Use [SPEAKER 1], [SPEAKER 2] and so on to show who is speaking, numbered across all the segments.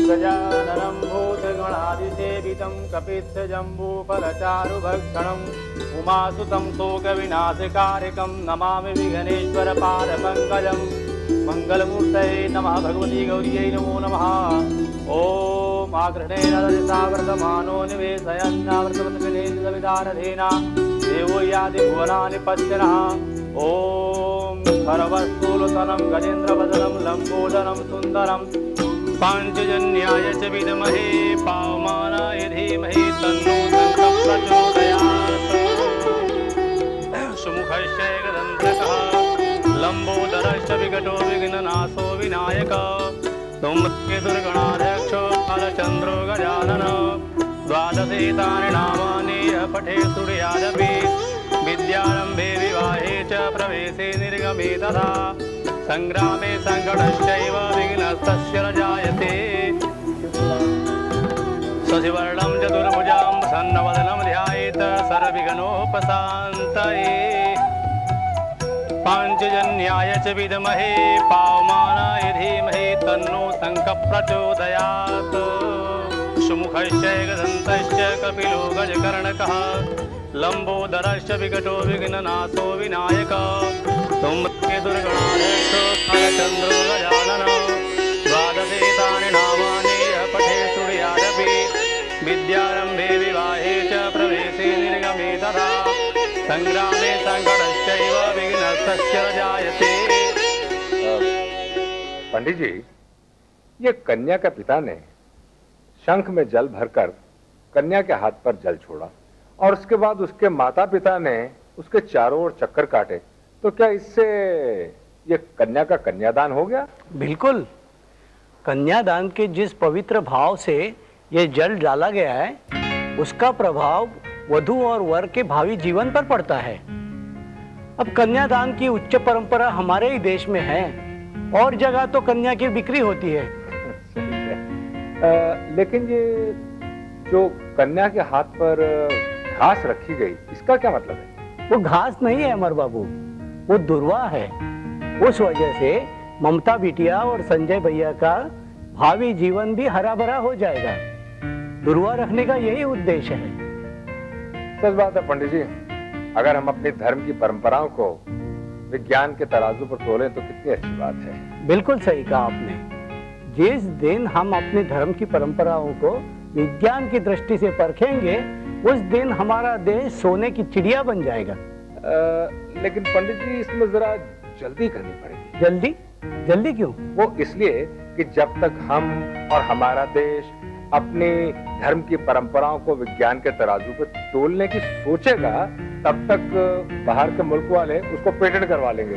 [SPEAKER 1] गजाननं भूतगणादिसेवितं कपित्थजम्बूफलचारुभक्षणम् उमासुतं शोकविनाशकारकं नमामि विघ्नेश्वरपादपङ्कजम् मङ्गलमूर्तये नमः भगवती गौर्यै नमो नमः। ॐ आकृष्णेन दशसावर्तमानो निवेशयन्नावर्तवत्कलेशविदारधेना देवो याति भुवनानि पश्यनः। ॐ सर्वस्थूलतनं गजेन्द्रवदनं लम्बोदरं सुन्दरं पाञ्चजन्याय च विद्महे पावमानाय धीमहि तन्नो शङ्खः प्रचोदयात्। सुमुखश्च एकदन्तकः लम्बोदरश्च विकटो विघ्ननाशो विनायकः धूम्रके दुर्गणाध्यक्षो बालचन्द्रो गजानन। द्वादशेतानि नामानि यः पठेत् शृणुयादपि विद्यारम्भे विवाहे च प्रवेशे निर्गमे तथा संग्रामे संकटश्चैव विघ्नस्तस्य न जायते। शशिवर्णं चतुर्भुजं प्रसन्नवदनं ध्यायेत् सर्वविघ्नोपशान्तये। पाञ्चजन्याय च विद्महे पावमानाय धीमहि तन्नो शङ्खः प्रचोदयात्। सुमुखश्च एकदन्तश्च कपिलो गजकर्णकः लम्बोदरश्च विकटो विघ्ननाशो विनायकः धूम्रके दुर्गणाध्यक्षो बालचन्द्रो गजानन। द्वादशेतानि नामानि यः पठेत् शृणुयादपि विद्यारम्भे विवाहे च प्रवेशे निर्गमे तथा संग्रामे संकटश्चैव विघ्नस्तस्य न जायते।
[SPEAKER 2] पंडित जी, ये कन्या के पिता ने शंख में जल भरकर कन्या के हाथ पर जल छोड़ा और उसके बाद उसके माता पिता ने उसके चारों ओर चक्कर काटे, तो क्या इससे ये कन्या का कन्यादान हो गया?
[SPEAKER 3] बिल्कुल। कन्यादान के जिस पवित्र भाव से ये जल डाला गया है उसका प्रभाव वधू और वर के भावी जीवन पर पड़ता है। अब कन्यादान की उच्च परंपरा हमारे ही देश में है और जगह तो कन्या की बिक्री होती है।
[SPEAKER 2] लेकिन ये जो कन्या के हाथ पर घास रखी गई, इसका क्या मतलब है?
[SPEAKER 3] वो घास नहीं है अमर बाबू, वो दुर्वा है। उस वजह से ममता बिटिया और संजय भैया का भावी जीवन भी हरा भरा हो जाएगा। दुर्वा रखने का यही उद्देश्य है।
[SPEAKER 2] सच बात है पंडित जी, अगर हम अपने धर्म की परंपराओं को विज्ञान के तराजू पर तोलें तो कितनी अच्छी बात है।
[SPEAKER 3] बिल्कुल सही कहा आपने। जिस दिन हम अपने धर्म की परंपराओं को विज्ञान की दृष्टि से परखेंगे उस दिन हमारा देश सोने की चिड़िया बन जाएगा।
[SPEAKER 2] लेकिन पंडित जी, इसमें जरा जल्दी करनी पड़ेगी।
[SPEAKER 3] जल्दी? जल्दी क्यों?
[SPEAKER 2] वो इसलिए कि जब तक हम और हमारा देश अपनी धर्म की परंपराओं को विज्ञान के तराजू पर तोलने की सोचेगा, तब तक बाहर के मुल्क वाले उसको पेटेंट करवा लेंगे।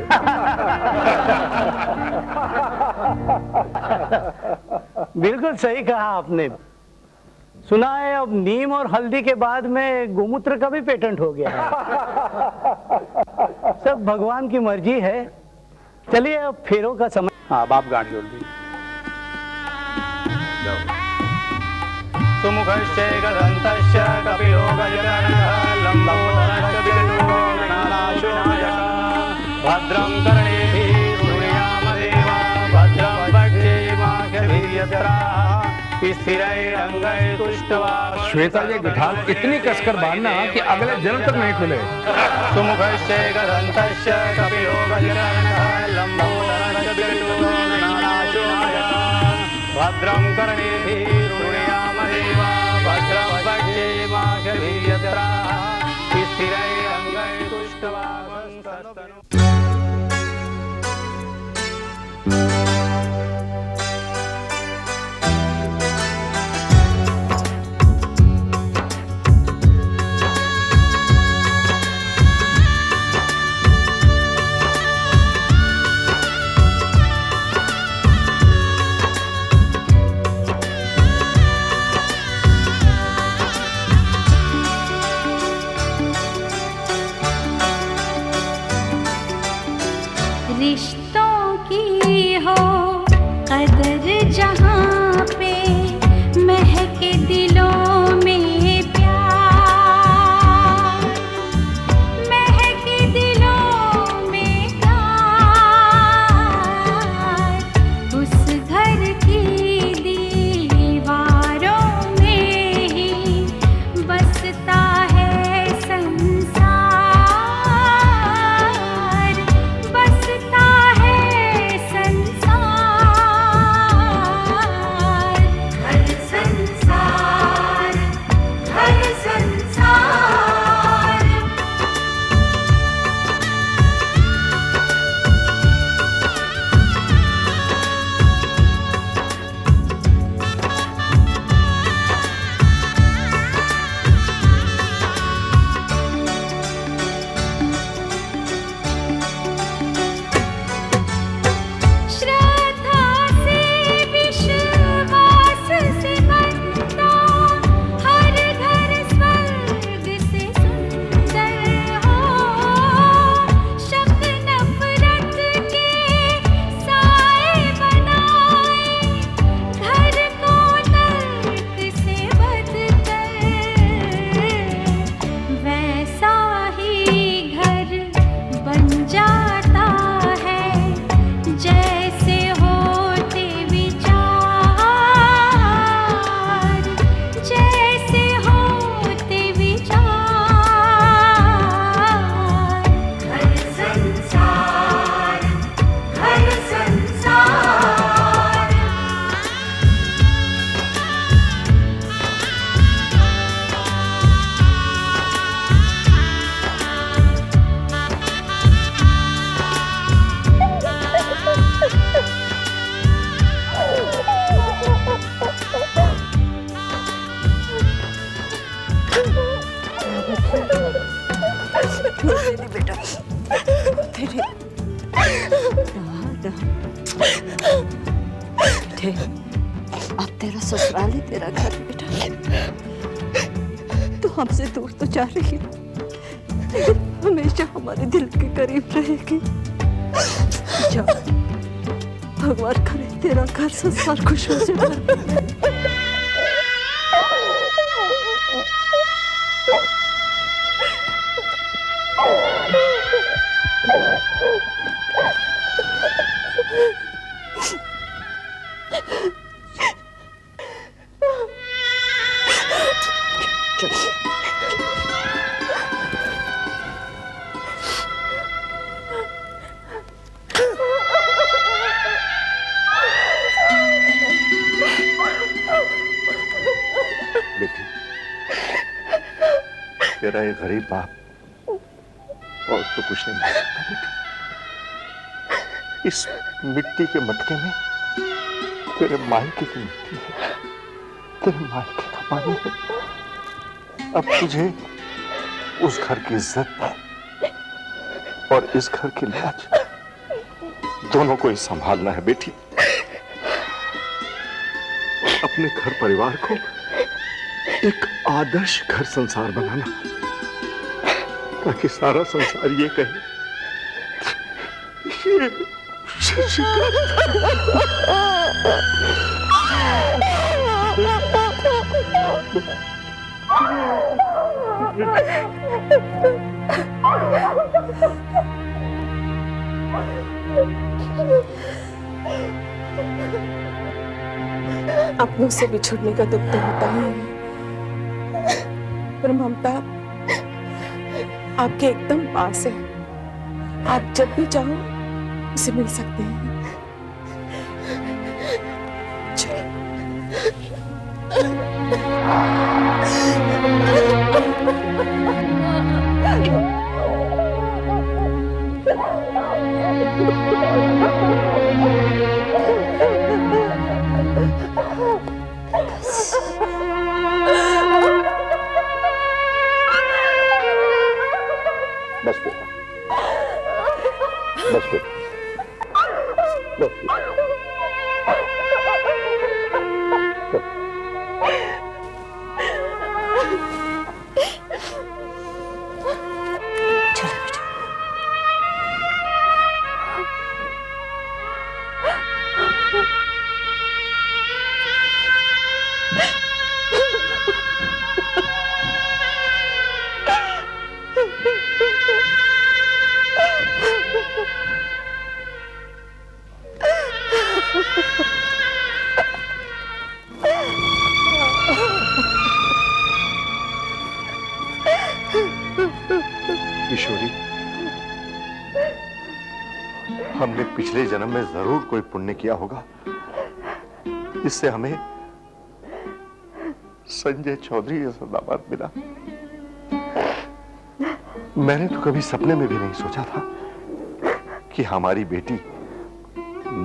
[SPEAKER 3] बिल्कुल सही कहा आपने। सुना है अब नीम और हल्दी के बाद में गोमूत्र का भी पेटेंट हो गया है। सब भगवान की मर्जी है। चलिए अब फेरों का समय।
[SPEAKER 4] हाँ, अब आप गांठ जोड़ दीजिए।
[SPEAKER 1] सुमुखश्च एकदन्तश्च कपिलो गजकर्णकः लम्बोदरश्च विकटो विघ्ननाशो विनायकः भद्रं कर्णेभिः शृणुयाम देवा भद्रं वक्ष्येमाक्षभिर्यजत्राः स्थिरैरङ्गैस्तुष्ट्वा।
[SPEAKER 5] श्वेता, ये गिटार इतनी कसकर बांधना कि अगले जन्म तक नहीं खुले।
[SPEAKER 1] सुमुखश्च एकदन्तश्च कपिलो गजकर्णकः लम्बोदरश्च विकटो विघ्ननाशो विनायकः भद्रं कर्णेभिः शृणुयाम देवा भद्रं वक्ष्येमाक्षभिर्यजत्राः स्थिरैरङ्गैस्तुष्ट्वा।
[SPEAKER 4] ससुराल है तेरा घर बेटा। तू हमसे दूर तो जा रही है, लेकिन हमेशा हमारे दिल के करीब रहेगी। जा, भगवान करे तेरा घर संसार खुशियों से भर जाए।
[SPEAKER 6] बेटी, तेरा ये गरीब बाप और तो कुछ नहीं कर सकता बेटी। इस मिट्टी के मटके में तेरे मायके की मिट्टी है, तेरे मायके का पानी है। अब तुझे उस घर की इज्जत और इस घर की लाज दोनों को ही संभालना है बेटी। अपने घर परिवार को एक आदर्श घर संसार बनाना, ताकि सारा संसार ये कहे ये शशिका।
[SPEAKER 7] अपनों से बिछुड़ने का दुख तो होता ही है, पर ममता आपके एकदम पास है। आप जब भी चाहो उसे मिल सकते हैं।
[SPEAKER 6] बस बेटा, बस बेटा, बस बेटा। किशोरी, हमने पिछले जन्म में जरूर कोई पुण्य किया होगा, इससे हमें संजय चौधरी जैसा दामाद मिला। मैंने तो कभी सपने में भी नहीं सोचा था कि हमारी बेटी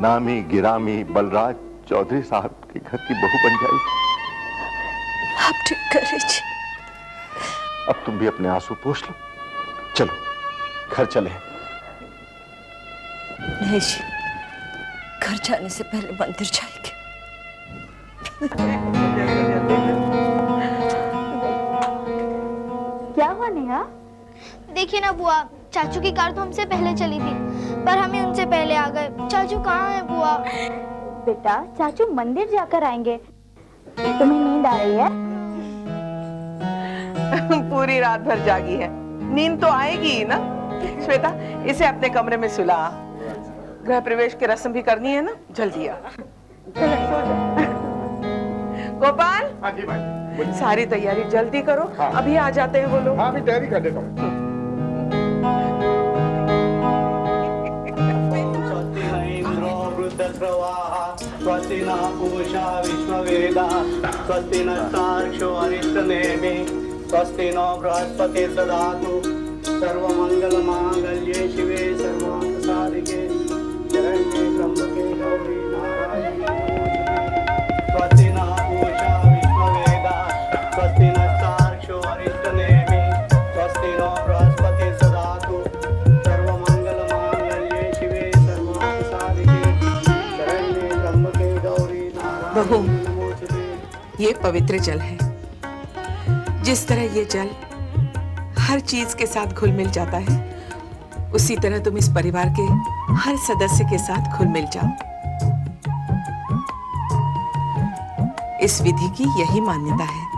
[SPEAKER 6] नामी गिरामी बलराज चौधरी साहब के घर की बहू बन जाएगी।
[SPEAKER 4] आप ठीक कर जी।
[SPEAKER 6] अब तुम भी अपने आंसू पोंछ लो, चलो घर चले।
[SPEAKER 4] नहीं जी, घर जाने से पहले मंदिर जाएंगे।
[SPEAKER 8] क्या हुआ नेहा? देखिए ना बुआ, चाचू की कार तो हमसे पहले चली थी, पर हमें उनसे पहले आ गए। चाचू कहाँ है बुआ?
[SPEAKER 9] बेटा, चाचू मंदिर जाकर आएंगे। तुम्हें नींद आ रही है?
[SPEAKER 7] पूरी रात भर जागी है, नींद तो आएगी ही ना। श्वेता, इसे अपने कमरे में सुला। गृह प्रवेश की रस्म भी करनी है ना, जल्दी आ। गोपाल,
[SPEAKER 2] हाँ जी भाई,
[SPEAKER 7] सारी तैयारी जल्दी करो। हाँ। अभी आ जाते हैं वो लोग।
[SPEAKER 2] हाँ, अभी तैयारी कर देता हूँ।
[SPEAKER 1] स्वस्ति न पूषा विश्ववेदा स्वस्ति नस्तार्क्ष्यो अरिष्टनेमि स्वस्ति नो बृहस्पति ददातु सर्वमंगलमांगल्ये शिवे सर्वार्थसाधिके शरण्ये त्र्यंबके गौरी नारायणी स्वस्ति न पूषा विश्ववेदा स्वस्ति नस्तार्क्ष्यो अरिष्टनेमि स्वस्ति नो बृहस्पति ददातु सर्वमंगलमांगल्ये शिवे सर्वार्थसाधिके शरण्ये त्र्यंबके गौरी नारायणी नमोस्तुते।
[SPEAKER 7] ये पवित्र जल है। जिस तरह ये जल हर चीज के साथ घुल मिल जाता है, उसी तरह तुम इस परिवार के हर सदस्य के साथ घुल मिल जाओ। इस विधि की यही मान्यता है।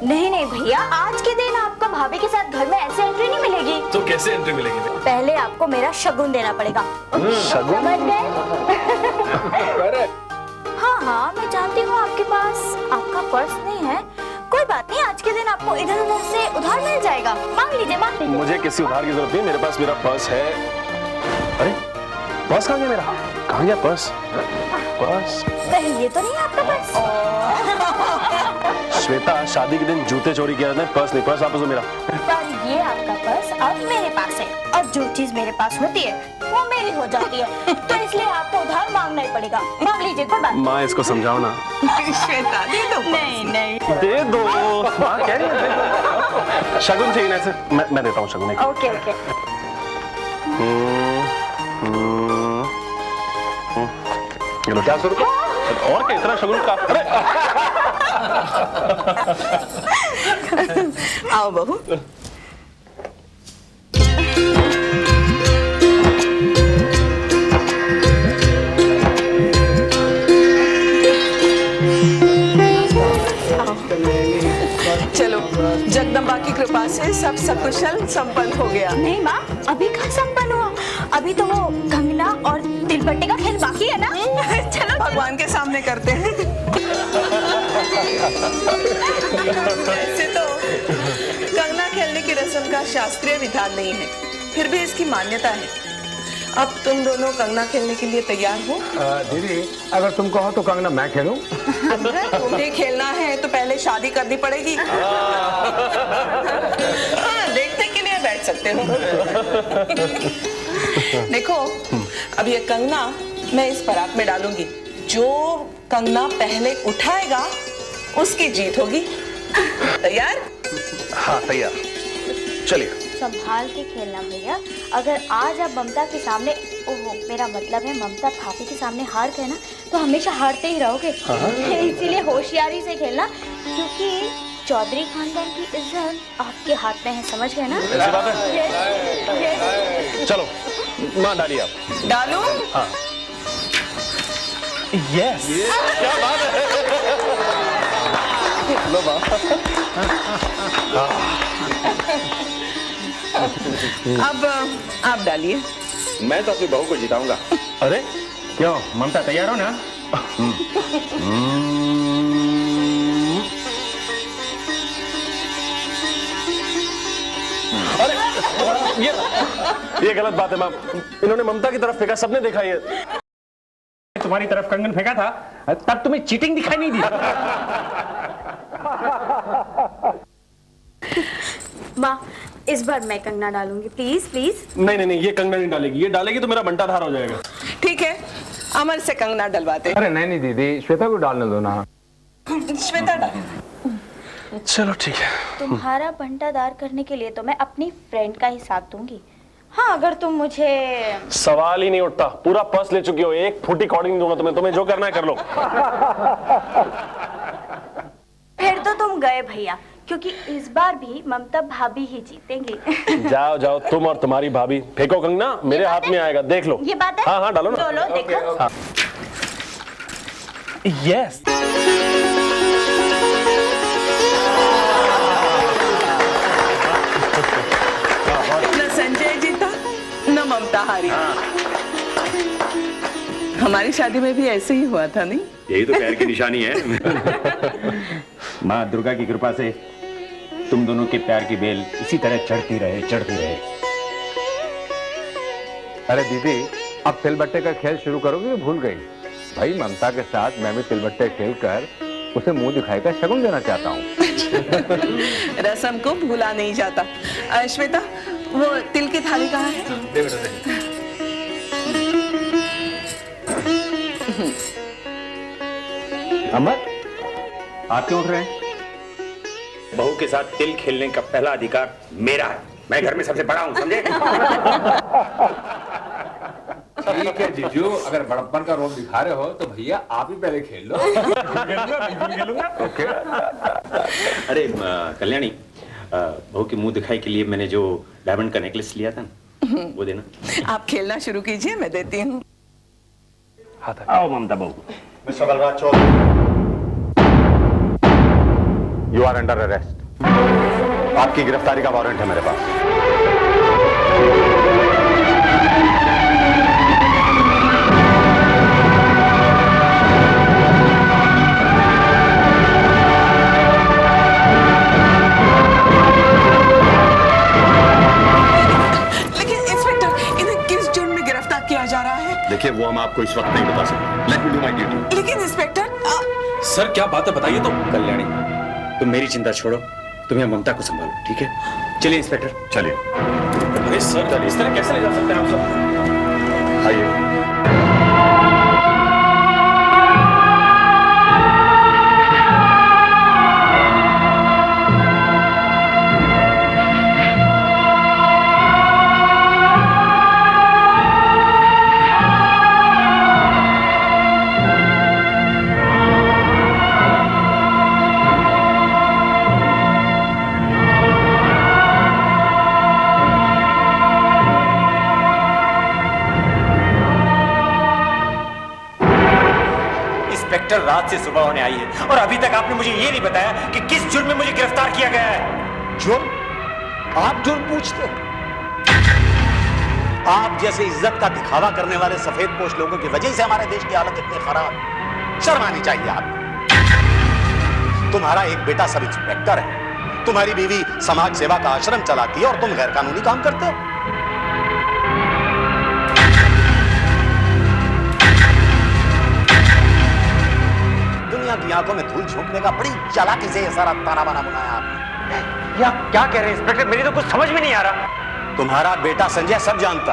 [SPEAKER 9] नहीं नहीं भैया, आज के दिन आपका भाभी के साथ घर में ऐसे एंट्री नहीं मिलेगी।
[SPEAKER 10] तो कैसे एंट्री मिलेगी?
[SPEAKER 9] पहले आपको मेरा शगुन देना पड़ेगा।
[SPEAKER 10] शगुन?
[SPEAKER 9] समझ गए? हाँ हाँ, मैं जानती हूँ आपके पास आपका पर्स नहीं है। कोई बात नहीं, आज के दिन आपको इधर उधर से उधार मिल जाएगा। मांग लीजिए, मांग लीजिए।
[SPEAKER 10] मुझे किसी उधार की जरूरत नहीं, मेरे पास मेरा पर्स है। अरे पर्स कहाँ गया मेरा? कहाँ गया पर्स? पर्स?
[SPEAKER 9] ये तो नहीं है आपका पर्स।
[SPEAKER 10] श्वेता, शादी के दिन जूते चोरी किया था, पर्स नहीं, पर्स वापस दो मेरा।
[SPEAKER 9] पर ये आपका पर्स अब मेरे पास है, और जो चीज मेरे पास होती है वो मेरी हो जाती है, तो इसलिए आपको उधार मांगना ही पड़ेगा। मांग लीजिए, कोई बात।
[SPEAKER 10] माँ इसको समझाओ ना।
[SPEAKER 7] श्वेता दे दो।
[SPEAKER 9] नहीं नहीं
[SPEAKER 10] दे दो। माँ कह रही है शगुन चाहिए ना, मैं देता हूँ शगुन।
[SPEAKER 9] Okay okay.
[SPEAKER 10] चलो 400 रुपये और क्या, इतना शगुन का? अरे
[SPEAKER 7] आओ बहू। चलो, जगदम्बा की कृपा से सब सकुशल संपन्न हो गया।
[SPEAKER 9] नहीं माँ, अभी कहाँ संपन्न हुआ? अभी तो वो कंगना और तिलबट्टे का खेल बाकी है ना। चलो
[SPEAKER 7] भगवान के सामने करते हैं। वैसे तो कंगना खेलने की रस्म का शास्त्रीय विधान नहीं है, फिर भी इसकी मान्यता है। अब तुम दोनों कंगना खेलने के लिए तैयार हो?
[SPEAKER 2] दीदी, अगर तुम कहो तो कंगना मैं खेलूं?
[SPEAKER 7] अगर तुम्हें खेलना है तो पहले शादी करनी पड़ेगी। हाँ, देखने के लिए बैठ सकते हो। देखो, अब ये कंगना मैं इस परात में डालूंगी। जो कंगना पहले उठाएगा उसकी जीत होगी। तैयार?
[SPEAKER 10] हाँ तैयार। चलिए।
[SPEAKER 9] संभाल के खेलना भैया, अगर आज आप ममता के सामने, ओहो मेरा मतलब है ममता भाभी के सामने हार गए ना, तो हमेशा हारते ही रहोगे। इसीलिए होशियारी से खेलना, क्योंकि चौधरी खानदान की इज्जत आपके हाथ में है, समझ गए ना?
[SPEAKER 10] ऐसी बात है। चलो माँ डालिए आप।
[SPEAKER 7] डालूं?
[SPEAKER 10] हाँ। यस। क्या बात है। लो
[SPEAKER 7] अब आप डालिए।
[SPEAKER 10] मैं तो अपनी बहू को जिताऊंगा। अरे क्यों, ममता तैयार हो ना? अरे ये गलत बात है मैम, इन्होंने ममता की तरफ फेंका, सबने देखा ये।
[SPEAKER 5] तुम्हारी तरफ कंगन फेंका था, तब तुम्हें चीटिंग दिखाई नहीं दी।
[SPEAKER 9] माँ, इस बार मैं कंगना डालूंगी, प्लीज प्लीज।
[SPEAKER 10] नहीं नहीं नहीं, ये कंगना नहीं डालेगी, ये डालेगी तो मेरा बंटा धार हो जाएगा।
[SPEAKER 7] ठीक है, अमर से कंगना डलवाते।
[SPEAKER 2] अरे नहीं नहीं दीदी, श्वेता को डालने दो ना।
[SPEAKER 7] श्वेता डाल।
[SPEAKER 10] चलो ठीक है।
[SPEAKER 9] तुम्हारा बंटादार करने के लिए तो मैं अपनी फ्रेंड का ही साथ दूंगी। हाँ, अगर तुम मुझे,
[SPEAKER 10] सवाल ही नहीं उठता, पूरा पर्स ले चुकी हो, एक फुटी कॉर्डिंग नहीं दूंगा तुम्हें जो करना है कर लो।
[SPEAKER 9] फिर तो तुम गए भैया, क्योंकि इस बार भी ममता भाभी ही जीतेंगी।
[SPEAKER 10] जाओ जाओ, तुम और तुम्हारी भाभी। फेंको कंगना, मेरे हाथ में आएगा, देख लो।
[SPEAKER 9] ये बात है?
[SPEAKER 10] हाँ हाँ डालो ना।
[SPEAKER 9] लो देखो।
[SPEAKER 10] हाँ। यस।
[SPEAKER 7] न संजय जीता न ममता हारी। हमारी शादी में भी ऐसे ही हुआ था, नहीं?
[SPEAKER 11] यही तो पैर की निशानी है।
[SPEAKER 5] माँ दुर्गा की कृपा से तुम दोनों के प्यार की बेल इसी तरह चढ़ती रहे, चढ़ती रहे।
[SPEAKER 2] अरे दीदी, अब तिलबट्टे का खेल शुरू करोगे तो भूल गई? भाई ममता के साथ मैं भी तिलबट्टे खेल कर उसे मुंह दिखाई का शगुन देना चाहता हूँ।
[SPEAKER 7] रस्म को भूला नहीं जाता। श्वेता, वो तिल की थाली कहाँ है?
[SPEAKER 2] दे बेटा दे।
[SPEAKER 5] अमर, आप क्यों उठ रहे हैं? बहू के साथ तिल खेलने का पहला अधिकार मेरा है। मैं घर में सबसे बड़ा हूं, समझे?
[SPEAKER 2] ठीक है जीजू, अगर बड़प्पन का रोल दिखा रहे हो तो भैया आप ही पहले खेल लो। ओके।
[SPEAKER 5] अरे कल्याणी, बहू के मुंह दिखाई के लिए मैंने जो डायमंड का नेकलेस लिया था ना, वो देना।
[SPEAKER 7] आप खेलना शुरू कीजिए, मैं देती हूँ।
[SPEAKER 5] आओ ममता बहू।
[SPEAKER 6] Mister Balraj Chaudhary, you are under arrest. आपकी गिरफ्तारी का वारंट है मेरे पास।
[SPEAKER 7] लेकिन इंस्पेक्टर, इन्हें किस जुर्म में गिरफ्तार किया जा रहा है?
[SPEAKER 6] देखिए, वो हम आपको इस वक्त नहीं बता सकते। Let me do my duty.
[SPEAKER 7] लेकिन इंस्पेक्टर
[SPEAKER 10] सर क्या बात है, बताइए तो।
[SPEAKER 5] कल्याणी, तुम मेरी चिंता छोड़ो, तुम यहाँ ममता को संभालो, ठीक है? चलिए इंस्पेक्टर।
[SPEAKER 6] चलिए।
[SPEAKER 10] अरे सर, इस तरह कैसे ले जा सकते हैं आप सब?
[SPEAKER 6] आइए।
[SPEAKER 5] इंस्पेक्टर, रात से सुबह होने आई है और अभी तक आपने मुझे ये नहीं बताया कि किस जुर्म में मुझे गिरफ्तार किया गया है।
[SPEAKER 11] जुर्म? आप जुर्म पूछते? आप जैसे इज्जत का दिखावा करने वाले सफेद पोश लोगों की वजह से हमारे देश की हालत इतनी खराब। शर्म आनी चाहिए आपको। तुम्हारा एक बेटा सब इंस्पेक्टर है, तुम्हारी बीवी समाज सेवा का आश्रम चलाती है और तुम गैर कानूनी काम करते हो। दुनिया की आंखों में धूल झोंकने का बड़ी चालाकी से सारा ताना बाना बनाया आपने।
[SPEAKER 5] या क्या कह रहे हैं इंस्पेक्टर? मेरी तो कुछ समझ में नहीं आ रहा।
[SPEAKER 11] तुम्हारा बेटा संजय सब जानता।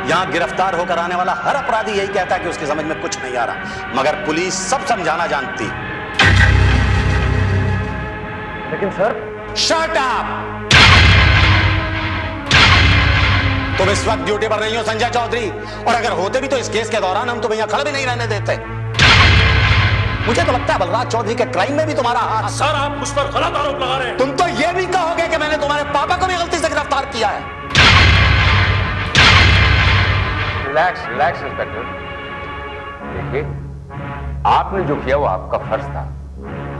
[SPEAKER 11] यहां गिरफ्तार होकर आने वाला हर अपराधी यही कहता है कि उसकी समझ में कुछ नहीं आ रहा, मगर पुलिस सब समझाना जानती।
[SPEAKER 5] लेकिन सर।
[SPEAKER 11] Shut up! तुम इस वक्त ड्यूटी पर नहीं हो संजय चौधरी, और अगर होते भी तो इस केस के दौरान हम तुम्हें यहां खड़े भी नहीं रहने देते। मुझे तो लगता है बलराज चौधरी के क्राइम में भी तुम्हारा हाथ।
[SPEAKER 10] सर, आप मुझ पर गलत आरोप लगा रहे हैं।
[SPEAKER 11] तुम तो ये भी कहोगे कि मैंने तुम्हारे पापा को भी गलती से गिरफ्तार किया है।
[SPEAKER 2] Relax relax inspector. देखिए, आपने जो किया वो आपका फर्ज था।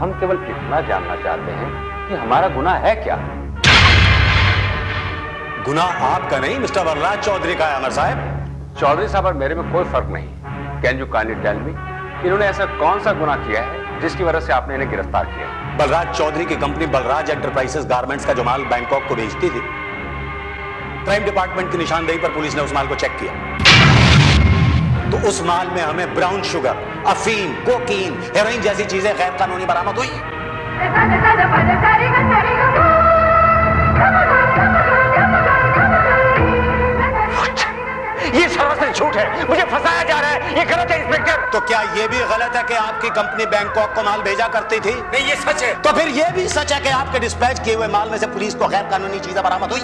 [SPEAKER 2] हम केवल इतना जानना चाहते हैं कि हमारा गुनाह है क्या।
[SPEAKER 11] गुनाह आपका नहीं, मिस्टर बलराज चौधरी का है अमर साहब।
[SPEAKER 2] चौधरी साहब और मेरे में कोई फर्क नहीं। Can you kindly tell me, इन्होंने ऐसा कौन सा गुनाह किया है जिसकी वजह से आपने इन्हें गिरफ्तार किया?
[SPEAKER 11] बलराज चौधरी की कंपनी बलराज एंटरप्राइजेस गारमेंट्स का जो माल बैंकॉक को बेचती थी, क्राइम डिपार्टमेंट की निशानदेही पर पुलिस ने उस माल को चेक किया, तो उस माल में हमें ब्राउन शुगर, अफीम, कोकीन, हेरोइन जैसी चीजें गैर कानूनी बरामद हुई।
[SPEAKER 5] ये सरासर झूठ है, मुझे फंसाया जा रहा है, ये गलत है इंस्पेक्टर।
[SPEAKER 11] तो क्या ये भी गलत है कि आपकी कंपनी बैंकॉक को माल भेजा करती थी?
[SPEAKER 5] नहीं, ये सच है।
[SPEAKER 11] तो फिर ये भी सच है कि आपके डिस्पैच किए हुए माल में से पुलिस को गैर कानूनी चीजें बरामद हुई।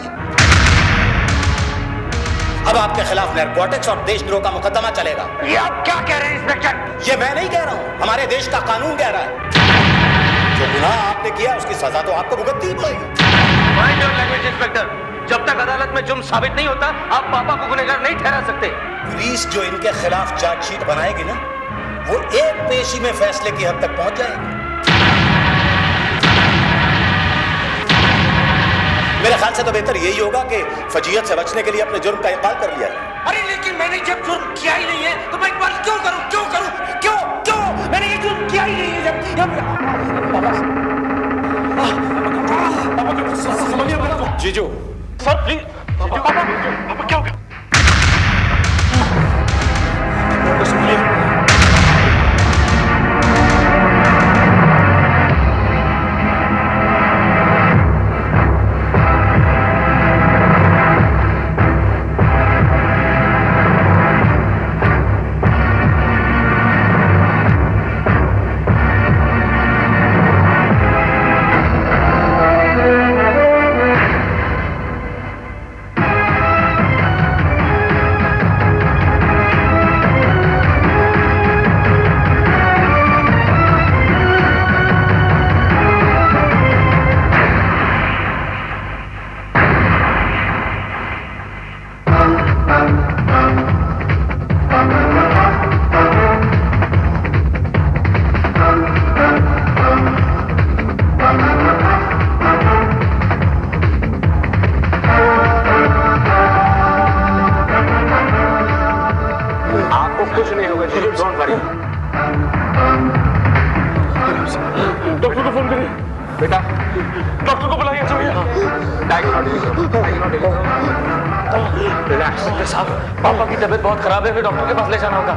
[SPEAKER 11] अब आपके खिलाफ नैरकोटिक्स और देशद्रोह का मुकदमा चलेगा।
[SPEAKER 5] ये आप क्या कह रहे हैं इंस्पेक्टर?
[SPEAKER 11] ये मैं नहीं कह रहा हूं, हमारे देश का कानून कह रहा है। जो गुनाह आपने किया उसकी सजा तो आपको भुगतनी ही पड़ेगी।
[SPEAKER 1] Mind your language inspector. जब तक अदालत में जुर्म साबित नहीं होता, आप पापा को गुनहगार नहीं ठहरा सकते।
[SPEAKER 11] पुलिस जो इनके खिलाफ चार्जशीट बनाएगी ना, वो एक पेशी में फैसले की हद तक पहुंच जाएगी। मेरे ख्याल से तो बेहतर यही होगा कि फजीयत से बचने के लिए अपने जुर्म का इकरार कर लिया जाए।
[SPEAKER 5] अरे लेकिन मैंने जब जुर्म किया ही नहीं है तो मैं इकरार क्यों करूं? क्यों? मैंने ये जुर्म किया ही नहीं है। जब
[SPEAKER 10] जीजू,
[SPEAKER 5] सर प्लीज। पापा क्या हो गया?
[SPEAKER 1] डॉक्टर को बुलाइए रिलैक्स डॉक्टर साहब, पापा की तबीयत बहुत खराब है, फिर डॉक्टर के पास ले जाना होगा।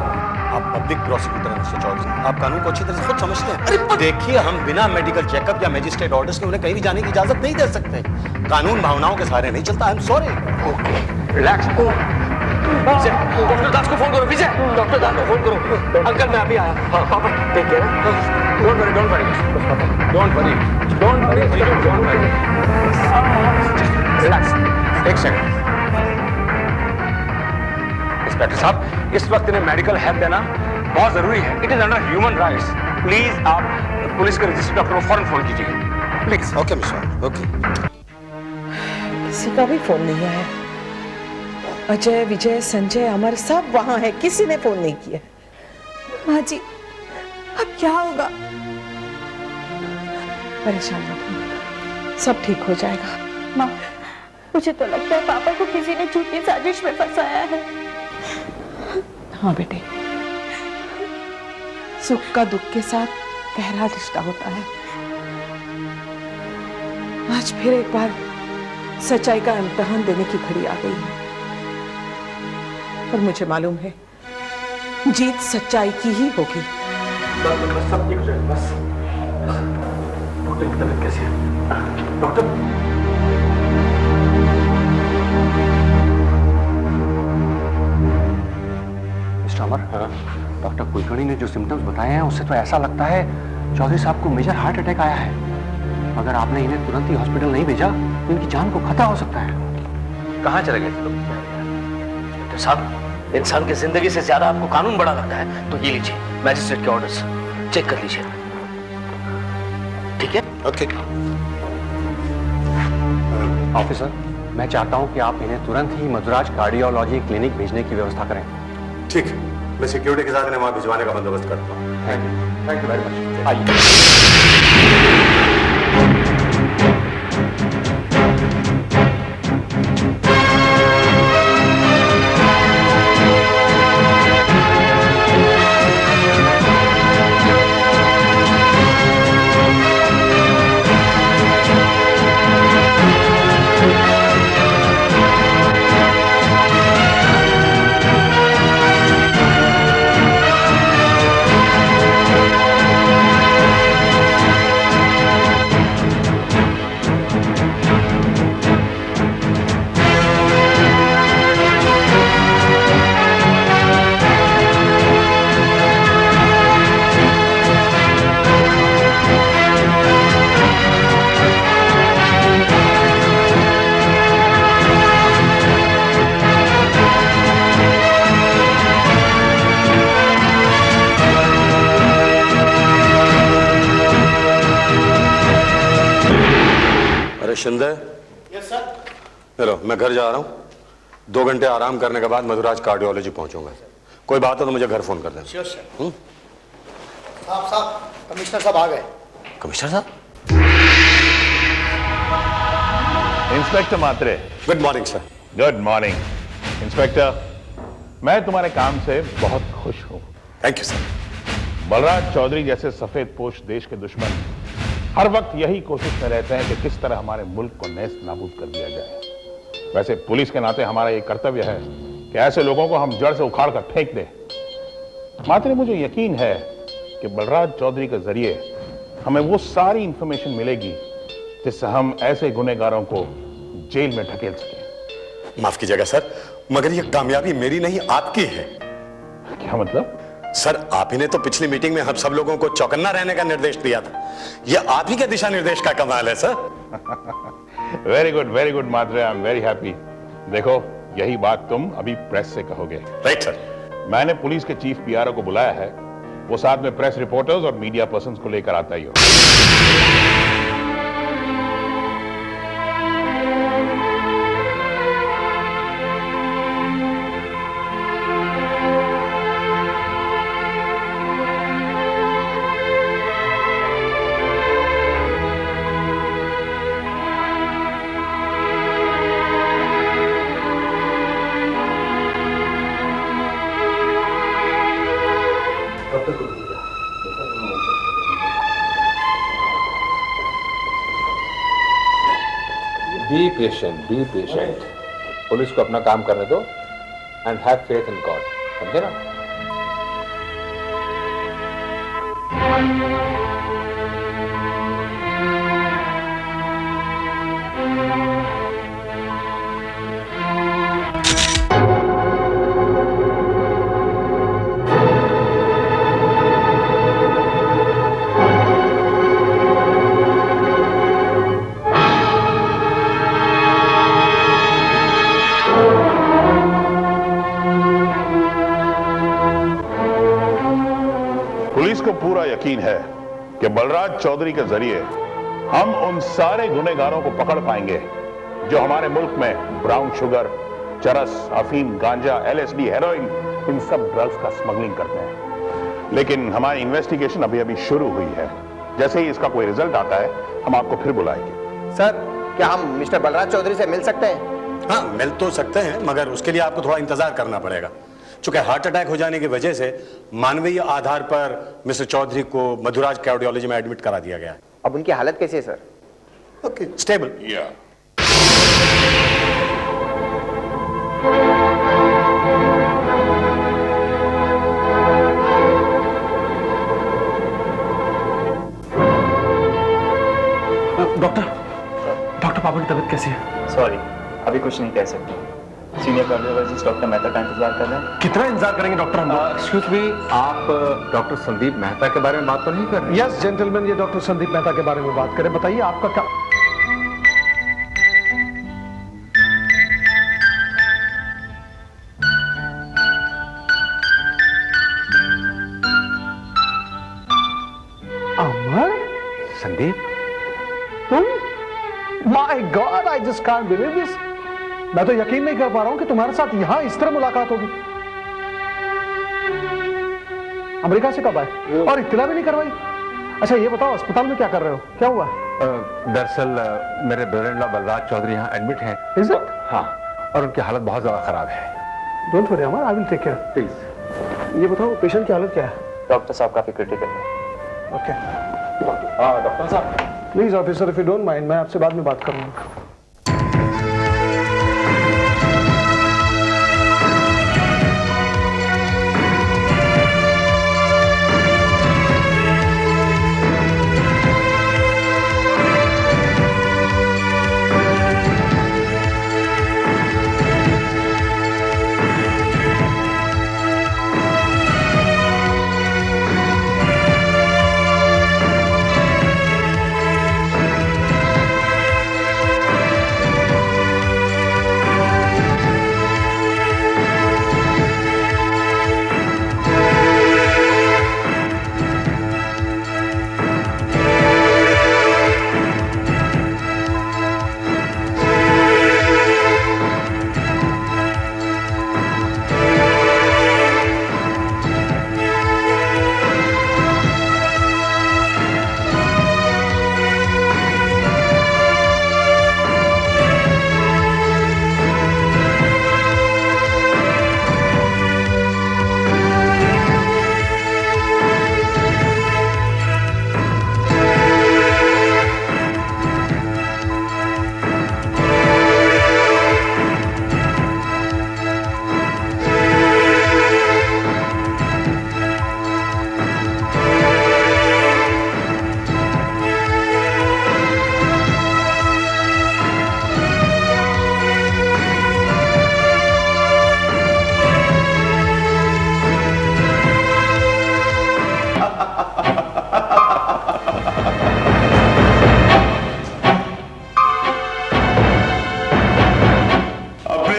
[SPEAKER 11] आप पब्लिक प्रोसिक्यूटर हैं मिस्टर चौधरी, आप कानून को अच्छी तरह से खुद समझते हैं। देखिए, हम बिना मेडिकल चेकअप या मजिस्ट्रेट ऑर्डर्स के उन्हें कहीं भी जाने की इजाजत नहीं दे सकते। कानून भावनाओं के सहारे नहीं चलता। I am sorry.
[SPEAKER 1] Okay relax. Doctor Das को फोन करो। विजय, डॉक्टर दास को फोन करो। अंकल मैं अभी आया। हाँ पापा take care. Don't worry, don't worry, don't worry, don't worry, don't worry. Relax, एक सेकंड। इंस्पेक्टर साहब, इस वक्त इन्हें मेडिकल हेल्प देना बहुत जरूरी है। It is under human rights. Please आप पुलिस के रजिस्टर डॉक्टर को फौरन फोन कीजिए प्लीज।
[SPEAKER 11] Okay mister, okay.
[SPEAKER 7] किसी का भी फोन नहीं आया। अजय, विजय, संजय, अमर सब वहां है, किसी ने फोन नहीं किया।
[SPEAKER 4] माँ जी अब क्या होगा?
[SPEAKER 7] परेशान मत हो, सब ठीक हो जाएगा।
[SPEAKER 9] माँ, मुझे तो लगता है पापा को किसी ने झूठी साजिश में फंसाया है।
[SPEAKER 7] हाँ बेटे, सुख का दुख के साथ गहरा रिश्ता होता है। आज फिर एक बार सच्चाई का इम्तिहान देने की घड़ी आ गई है, और मुझे मालूम है जीत सच्चाई की ही होगी।
[SPEAKER 1] सब ठीक हो जाएगा बस। डॉक्टर की तबीयत कैसी है? डॉक्टर
[SPEAKER 12] मिस्टर अमर, डॉक्टर कुलकर्णी ने जो सिम्टम्स बताए हैं उससे तो ऐसा लगता है चौधरी साहब को मेजर हार्ट अटैक आया है। अगर आपने इन्हें तुरंत ही हॉस्पिटल नहीं भेजा तो इनकी जान को खतरा हो सकता है।
[SPEAKER 1] कहाँ चले गए थे तुम? डॉक्टर साहब, इंसान की जिंदगी से ज्यादा आपको कानून बड़ा लगता है, तो ये लीजिए मैजिस्ट्रेट के ऑर्डर्स, चेक कर लीजिए। ठीक है?
[SPEAKER 11] ओके।
[SPEAKER 12] ऑफिसर, मैं चाहता हूं कि आप इन्हें तुरंत ही मदुराज कार्डियोलॉजी क्लिनिक भेजने की व्यवस्था करें।
[SPEAKER 11] ठीक है, मैं सिक्योरिटी के साथ इन्हें वहां भिजवाने का बंदोबस्त करता हूँ।
[SPEAKER 12] Thank you very much. आइए।
[SPEAKER 11] शिंदे। Yes sir. चलो, मैं घर जा रहा हूँ। 2 घंटे आराम करने के बाद मदुराज कार्डियोलॉजी पहुंचूंगा। कोई बात हो तो मुझे घर फोन कर देना।
[SPEAKER 13] Sure sir. साहब, कमिश्नर साहब आ गए।
[SPEAKER 11] कमिश्नर साहब?
[SPEAKER 6] Inspector Matre.
[SPEAKER 11] Good morning sir.
[SPEAKER 6] Good morning inspector, मैं तुम्हारे काम से बहुत खुश हूँ।
[SPEAKER 11] Thank you sir.
[SPEAKER 6] Balraj Chaudhary जैसे सफेद पोश देश के दुश्मन हर वक्त यही कोशिश में रहते हैं कि किस तरह हमारे मुल्क को नेस्त नाबूद कर दिया जाए। वैसे पुलिस के नाते हमारा ये कर्तव्य है कि ऐसे लोगों को हम जड़ से उखाड़ कर फेंक दें। मात्र मुझे यकीन है कि बलराज चौधरी के जरिए हमें वो सारी इंफॉर्मेशन मिलेगी जिससे हम ऐसे गुनहगारों को जेल में ढकेल सकें।
[SPEAKER 11] माफ कीजिएगा सर, मगर ये कामयाबी मेरी नहीं आपकी है।
[SPEAKER 6] क्या मतलब?
[SPEAKER 11] सर, आप ही ने तो पिछली मीटिंग में हम सब लोगों को चौकन्ना रहने का निर्देश दिया था। यह आप ही के दिशा निर्देश का कमाल है sir.
[SPEAKER 6] Very good Matre, I am very happy. देखो, यही बात तुम अभी प्रेस से कहोगे।
[SPEAKER 11] Right sir.
[SPEAKER 6] मैंने पुलिस के चीफ पीआरओ को बुलाया है, वो साथ में प्रेस रिपोर्टर्स और मीडिया पर्संस को लेकर आता ही हो।
[SPEAKER 2] Be patient. पुलिस को अपना काम करने दो and have faith in God, समझे ना?
[SPEAKER 14] पुलिस को पूरा यकीन है कि बलराज चौधरी के जरिए हम उन सारे गुनहगारों को पकड़ पाएंगे जो हमारे मुल्क में ब्राउन शुगर, चरस, अफीम, गांजा, LSD, हेरोइन, इन सब ड्रग्स का स्मगलिंग करते हैं। लेकिन हमारी इन्वेस्टिगेशन अभी अभी शुरू हुई है। जैसे ही इसका कोई रिजल्ट आता है हम आपको फिर बुलाएंगे।
[SPEAKER 13] सर, क्या हम मिस्टर बलराज चौधरी से मिल सकते हैं?
[SPEAKER 11] हाँ, मिल तो सकते हैं, मगर उसके लिए आपको थोड़ा इंतजार करना पड़ेगा। चूंकि हार्ट अटैक हो जाने की वजह से मानवीय आधार पर मिस्टर चौधरी को मधुराज कार्डियोलॉजी में एडमिट करा दिया गया है।
[SPEAKER 13] अब उनकी हालत कैसी है सर?
[SPEAKER 11] Okay, stable.
[SPEAKER 10] डॉक्टर पापा की तबीयत कैसी है?
[SPEAKER 15] सॉरी, अभी कुछ नहीं कह सकते। सीनियर कार्डियोलॉजिस्ट डॉक्टर मेहता का इंतजार कर रहे हैं।
[SPEAKER 10] कितना इंतजार करेंगे डॉक्टर हम?
[SPEAKER 2] एक्सक्यूज मी, आप डॉक्टर संदीप मेहता के बारे में बात तो नहीं कर रहे?
[SPEAKER 16] यस जेंटलमैन, ये डॉक्टर संदीप मेहता के बारे में बात करें। बताइए आपका क्या? अमर?
[SPEAKER 2] संदीप,
[SPEAKER 16] तुम? My God, I just can't believe this. मैं तो यकीन नहीं कर पा रहा हूं कि तुम्हारे साथ यहां इस तरह मुलाकात होगी। अमेरिका से कब आए और इत्तला भी नहीं करवाई? अच्छा ये बताओ, अस्पताल में क्या कर रहे हो? क्या हुआ?
[SPEAKER 2] दरअसल मेरे brother in law Balraj Chaudhary यहाँ एडमिट हैं।
[SPEAKER 16] Is it?
[SPEAKER 2] हाँ, और उनकी हालत बहुत ज्यादा खराब है।
[SPEAKER 16] Don't worry Amar, I will take care. Please ये बताओ पेशेंट की हालत क्या है?
[SPEAKER 15] डॉक्टर साहब काफी क्रिटिकल है।
[SPEAKER 16] ओके।
[SPEAKER 2] हाँ डॉक्टर साहब।
[SPEAKER 16] Please officer, if you don't mind, मैं आपसे बाद में बात करूंगा।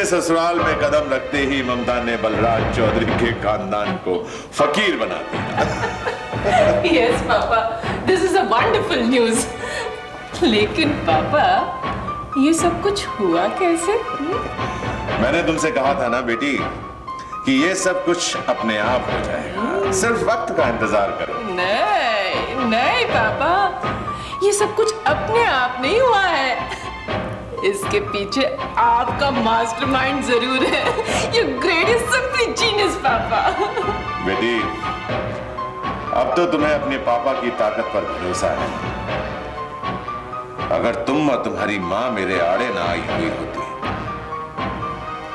[SPEAKER 17] ससुराल में कदम रखते ही ममता ने बलराज चौधरी के खानदान को फकीर बना दिया।
[SPEAKER 7] Yes papa, this is a wonderful news. लेकिन पापा, ये सब कुछ हुआ कैसे?
[SPEAKER 17] मैंने तुमसे कहा था ना बेटी कि ये सब कुछ अपने आप हो जाएगा, सिर्फ वक्त का इंतजार करो।
[SPEAKER 7] नहीं नहीं पापा, ये सब कुछ अपने आप नहीं हुआ है। इसके पीछे आपका मास्टरमाइंड जरूर है। यू ग्रेटेस्ट सिंपली जीनियस पापा।
[SPEAKER 17] बेटी, अब तो तुम्हें अपने पापा की ताकत पर भरोसा है। अगर तुम और तुम्हारी माँ मेरे आड़े ना आई हुई होती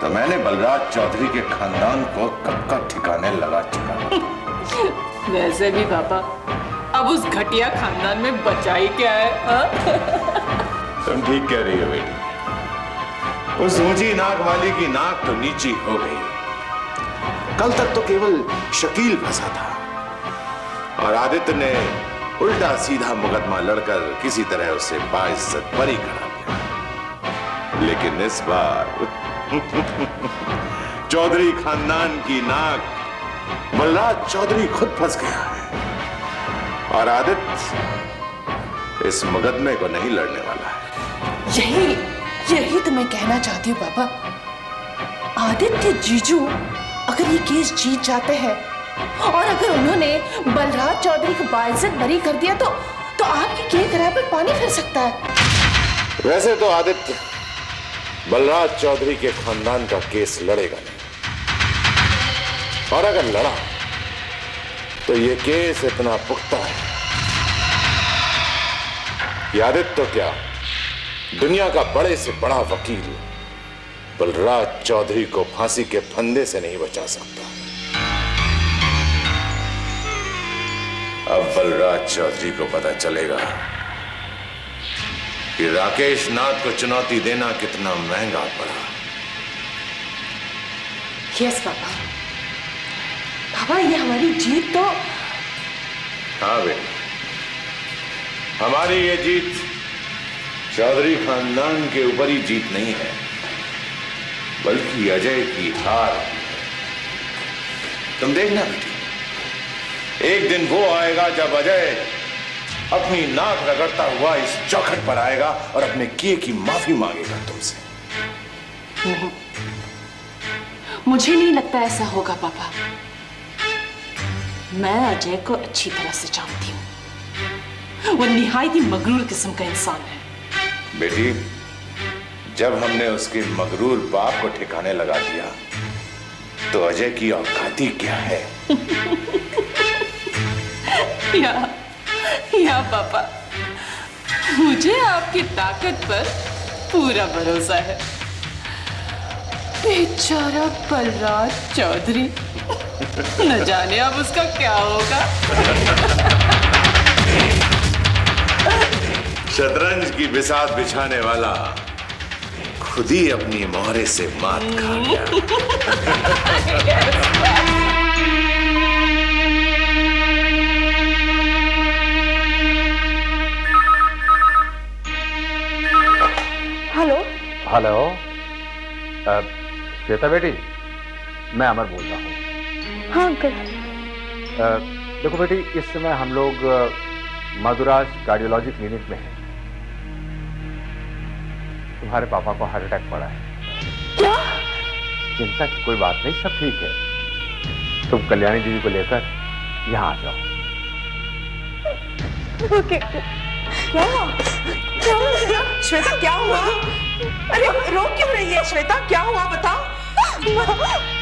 [SPEAKER 17] तो मैंने बलराज चौधरी के खानदान को कब का ठिकाने लगा चुका।
[SPEAKER 7] वैसे भी पापा, अब उस घटिया खानदान में बचा ही क्या है?
[SPEAKER 17] तुम ठीक कह रही हो बेटी। उस ऊंची नाक वाली की नाक तो नीची हो गई। कल तक तो केवल शकील फंसा था और आदित्य ने उल्टा सीधा मुकदमा लड़कर किसी तरह उसे बाइज्जत बरी करा दिया। लेकिन इस बार चौधरी खानदान की नाक बलराज चौधरी खुद फंस गया है और आदित्य इस मुकदमे को नहीं लड़ने वाला है।
[SPEAKER 7] यही तो मैं कहना चाहती हूँ पापा। आदित्य जीजू अगर ये केस जीत जाते हैं और अगर उन्होंने बलराज चौधरी को बाइज्जत बरी कर दिया तो आपकी के किराए पर पानी फिर सकता है।
[SPEAKER 17] वैसे तो आदित्य बलराज चौधरी के खानदान का केस लड़ेगा नहीं, और अगर लड़ा तो ये केस इतना पुख्ता है कि आदित्य तो क्या, दुनिया का बड़े से बड़ा वकील बलराज चौधरी को फांसी के फंदे से नहीं बचा सकता। अब बलराज चौधरी को पता चलेगा कि राकेश नाथ को चुनौती देना कितना महंगा पड़ा।
[SPEAKER 7] यस पापा, पापा ये हमारी जीत तो।
[SPEAKER 17] हाँ बेटी, हमारी ये जीत चौधरी खानदान के ऊपर ही जीत नहीं है, बल्कि अजय की हार। तुम देखना बेटी, एक दिन वो आएगा जब अजय अपनी नाक रगड़ता हुआ इस चौखट पर आएगा और अपने किए की माफी मांगेगा तुमसे।
[SPEAKER 7] नहीं, मुझे नहीं लगता ऐसा होगा पापा। मैं अजय को अच्छी तरह से जानती हूं, वो निहायत ही मगरूर किस्म का इंसान है।
[SPEAKER 17] बेटी, जब हमने उसके मगरूर बाप को ठिकाने लगा दिया तो अजय की औकाती क्या है?
[SPEAKER 7] या पापा, मुझे आपकी ताकत पर पूरा भरोसा है। बेचारा बलराज चौधरी, न जाने अब उसका क्या होगा।
[SPEAKER 17] शतरंज की बिसात बिछाने वाला खुद ही अपनी मोहरे से मात खा गया।
[SPEAKER 4] हेलो
[SPEAKER 2] हेलो, श्वेता बेटी, मैं अमर बोल रहा हूँ।
[SPEAKER 4] हाँ अंकल।
[SPEAKER 2] देखो बेटी, इस समय हम लोग मधुराज कार्डियोलॉजी क्लिनिक में हैं। तुम्हारे पापा को हार्ट अटैक पड़ा है।
[SPEAKER 4] क्या?
[SPEAKER 2] चिंता की कोई बात नहीं, सब ठीक है। तुम कल्याणी दीदी को लेकर यहाँ आ जाओ।
[SPEAKER 4] ओके। क्या हुआ? क्या हुआ?
[SPEAKER 7] श्वेता क्या हुआ? अरे रो क्यों रही है श्वेता? क्या हुआ बताओ।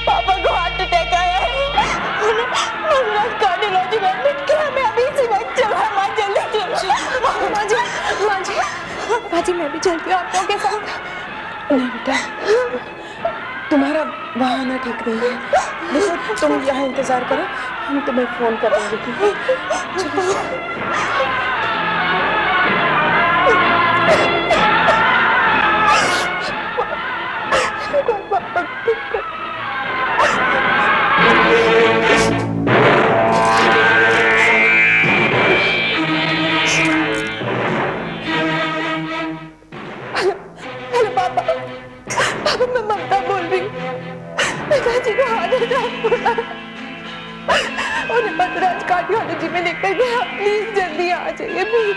[SPEAKER 4] पापा को हार्ट अटैक आया है। मधुराज कार्डियोलॉजी में एडमिट किया। मैं अभी इसी वक्त चला। माँ जल्दी चलो। माँ जी मैं भी चलती हूँ आप लोगों के साथ।
[SPEAKER 7] नहीं बेटा, तुम्हारा वहाँ आना ठीक नहीं है। देखो तुम यहाँ इंतजार करो, हम तुम्हें फोन कर देंगे, ठीक है?
[SPEAKER 4] पापा मैं ममता बोल रही हूँ। पिताजी को हार्ट अटैक हुआ और मधुराज कार्डियोलॉजी में लेकर गया। प्लीज जल्दी आ जाइए प्लीज।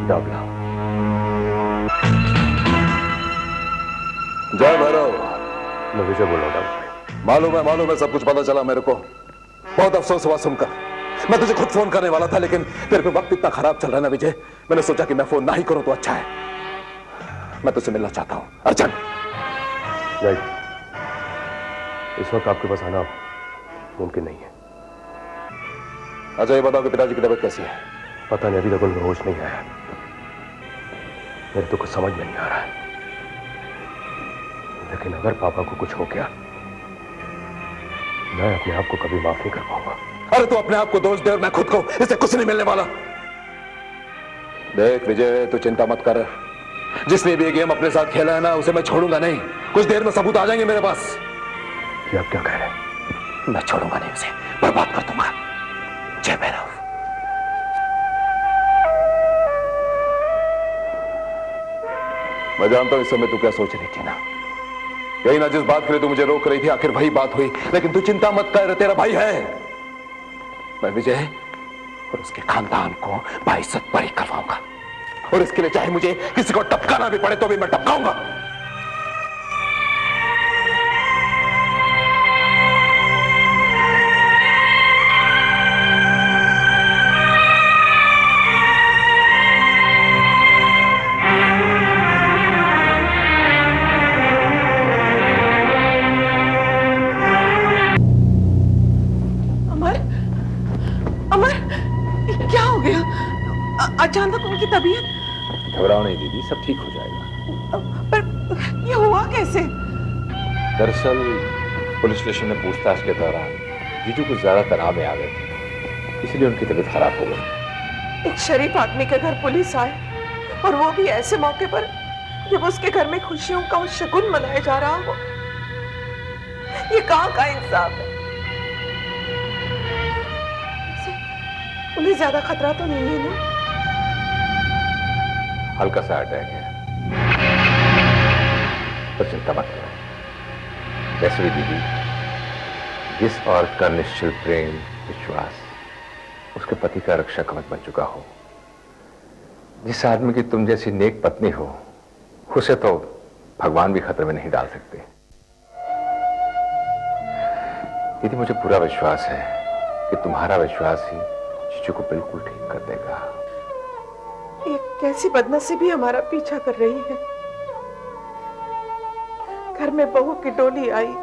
[SPEAKER 2] दब लाओ।
[SPEAKER 18] जय भैरव।
[SPEAKER 10] मैं विजय बोल रहा हूँ।
[SPEAKER 18] मालूम है, सब कुछ पता चला मेरे को। बहुत अफसोस हुआ सुनकर। मैं तुझे खुद फोन करने वाला था, लेकिन तेरे पे वक्त इतना खराब चल रहा है ना विजय, मैंने सोचा कि मैं फोन ना ही करूं तो अच्छा है। मैं तुझसे मिलना चाहता हूं अर्जुन।
[SPEAKER 10] नहीं, इस वक्त आपके पास आना मुमकिन नहीं है।
[SPEAKER 18] अच्छा ये बताओ कि पिताजी की तबीयत कैसी है?
[SPEAKER 10] पता नहीं, अभी तक उनमें होश नहीं आया। मेरे तो कुछ समझ में नहीं आ रहा है, लेकिन अगर पापा को कुछ हो गया, मैं अपने आप को कभी माफ नहीं कर पाऊंगा।
[SPEAKER 18] अरे तू अपने आप को दोष दे और मैं खुद को, इससे कुछ नहीं मिलने वाला। देख विजय, तू चिंता मत कर। जिसने भी ये गेम अपने साथ खेला है ना, उसे मैं छोड़ूंगा नहीं। कुछ देर में सबूत आ जाएंगे मेरे पास।
[SPEAKER 10] ये आप क्या कह रहे हैं?
[SPEAKER 18] मैं छोड़ूंगा नहीं उसे, बर्बाद कर दूंगा। जय भैरव। मैं जानता हूं इस समय तू क्या सोच रही थी ना, यही ना जिस बात के लिए तू मुझे रोक रही थी, आखिर वही बात हुई। लेकिन तू चिंता मत कर, तेरा भाई है। मैं विजय और उसके खानदान को बाइज्जत बरी करवाऊंगा, और इसके लिए चाहे मुझे किसी को टपकाना भी पड़े तो भी मैं टपकाऊंगा।
[SPEAKER 7] अचानक उनकी तबीयत।
[SPEAKER 2] घबराओ नहीं दीदी, सब ठीक हो जाएगा।
[SPEAKER 7] पर ये हुआ कैसे?
[SPEAKER 2] दरअसल पुलिस स्टेशन में पूछताछ के दौरान जीजू कुछ ज्यादा तनाव में आ गए थे, इसलिए उनकी तबीयत खराब हो गई।
[SPEAKER 7] एक शरीफ आदमी के घर पुलिस आए, और वो भी ऐसे मौके पर जब उसके घर में खुशियों का शगुन मनाया जा रहा हो। ये कहाँ का इंसाफ है? उन्हें ज्यादा खतरा तो नहीं है ना?
[SPEAKER 2] हल्का सा अटैक है, पर चिंता मत करो। वैसे भी दीदी, जिस औरत का निश्चल प्रेम विश्वास उसके पति का रक्षा कवच बन चुका हो, जिस आदमी की तुम जैसी नेक पत्नी हो, उसे तो भगवान भी खतरे में नहीं डाल सकते। दीदी, मुझे पूरा विश्वास है कि तुम्हारा विश्वास ही जीजू को बिल्कुल ठीक कर देगा।
[SPEAKER 7] एक कैसी बदनसीबी हमारा पीछा कर रही है। घर में बहू की डोली आई,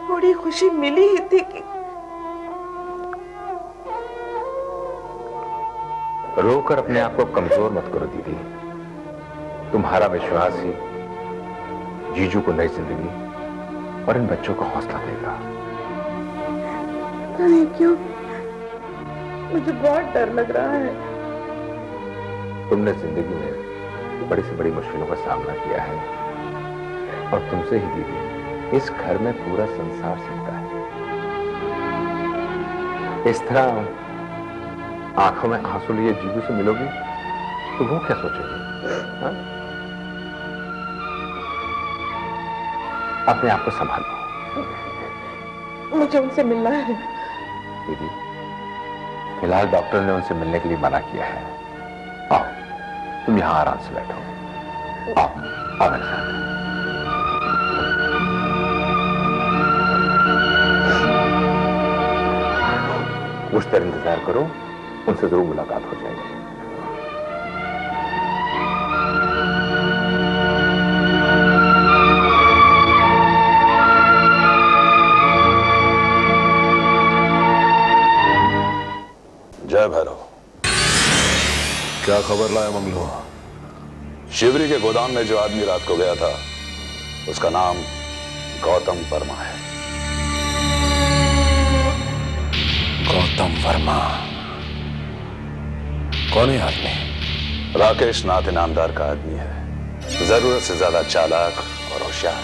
[SPEAKER 7] थोड़ी खुशी मिली ही थी कि
[SPEAKER 2] रोकर अपने आप को कमजोर मत करो दीदी। तुम्हारा विश्वास ही जीजू को नई जिंदगी और इन बच्चों को हौसला देगा।
[SPEAKER 7] नहीं क्यों, मुझे बहुत डर लग रहा है।
[SPEAKER 2] तुमने जिंदगी में बड़ी से बड़ी मुश्किलों का सामना किया है, और तुमसे ही दीदी इस घर में पूरा संसार सकता है। इस तरह आंखों में आंसू लिए जीजू से मिलोगी तो वो क्या सोचेगी? हाँ? अपने आप को संभालो।
[SPEAKER 7] मुझे उनसे मिलना है।
[SPEAKER 2] दीदी, फिलहाल डॉक्टर ने उनसे मिलने के लिए मना किया है। आओ, तुम यहां आराम से बैठो। आओ, आओ मेरे साथ। कुछ देर इंतजार करो, उनसे जरूर मुलाकात हो जाएगी।
[SPEAKER 14] जय भैरव।
[SPEAKER 18] क्या खबर लाया मंगलू?
[SPEAKER 14] शिवरी के गोदाम में जो आदमी रात को गया था, उसका नाम गौतम वर्मा है।
[SPEAKER 18] गौतम वर्मा? कौन है आदमी?
[SPEAKER 14] राकेश नाथ इनामदार का आदमी है। जरूरत से ज्यादा चालाक और होशियार।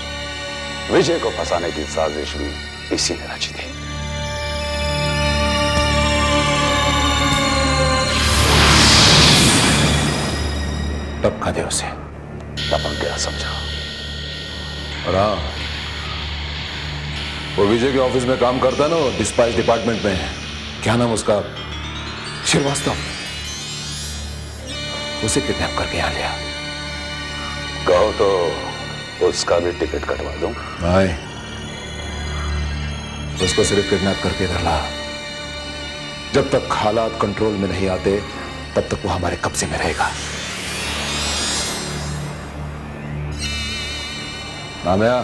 [SPEAKER 14] विजय को फंसाने की साजिश भी इसी ने रची थी।
[SPEAKER 18] टपका दे उसे।
[SPEAKER 14] टपक गया समझा।
[SPEAKER 18] और हाँ, वो विजय के ऑफिस में काम करता है ना, डिस्पैच डिपार्टमेंट में। क्या नाम उसका? श्रीवास्तव। उसे किडनैप करके यहां लिया।
[SPEAKER 14] कहो तो
[SPEAKER 11] उसका भी टिकट कटवा दूं।
[SPEAKER 18] भाई उसको सिर्फ किडनैप करके इधर ला। जब तक हालात कंट्रोल में नहीं आते तब तक वो हमारे कब्जे में रहेगा। नामिया।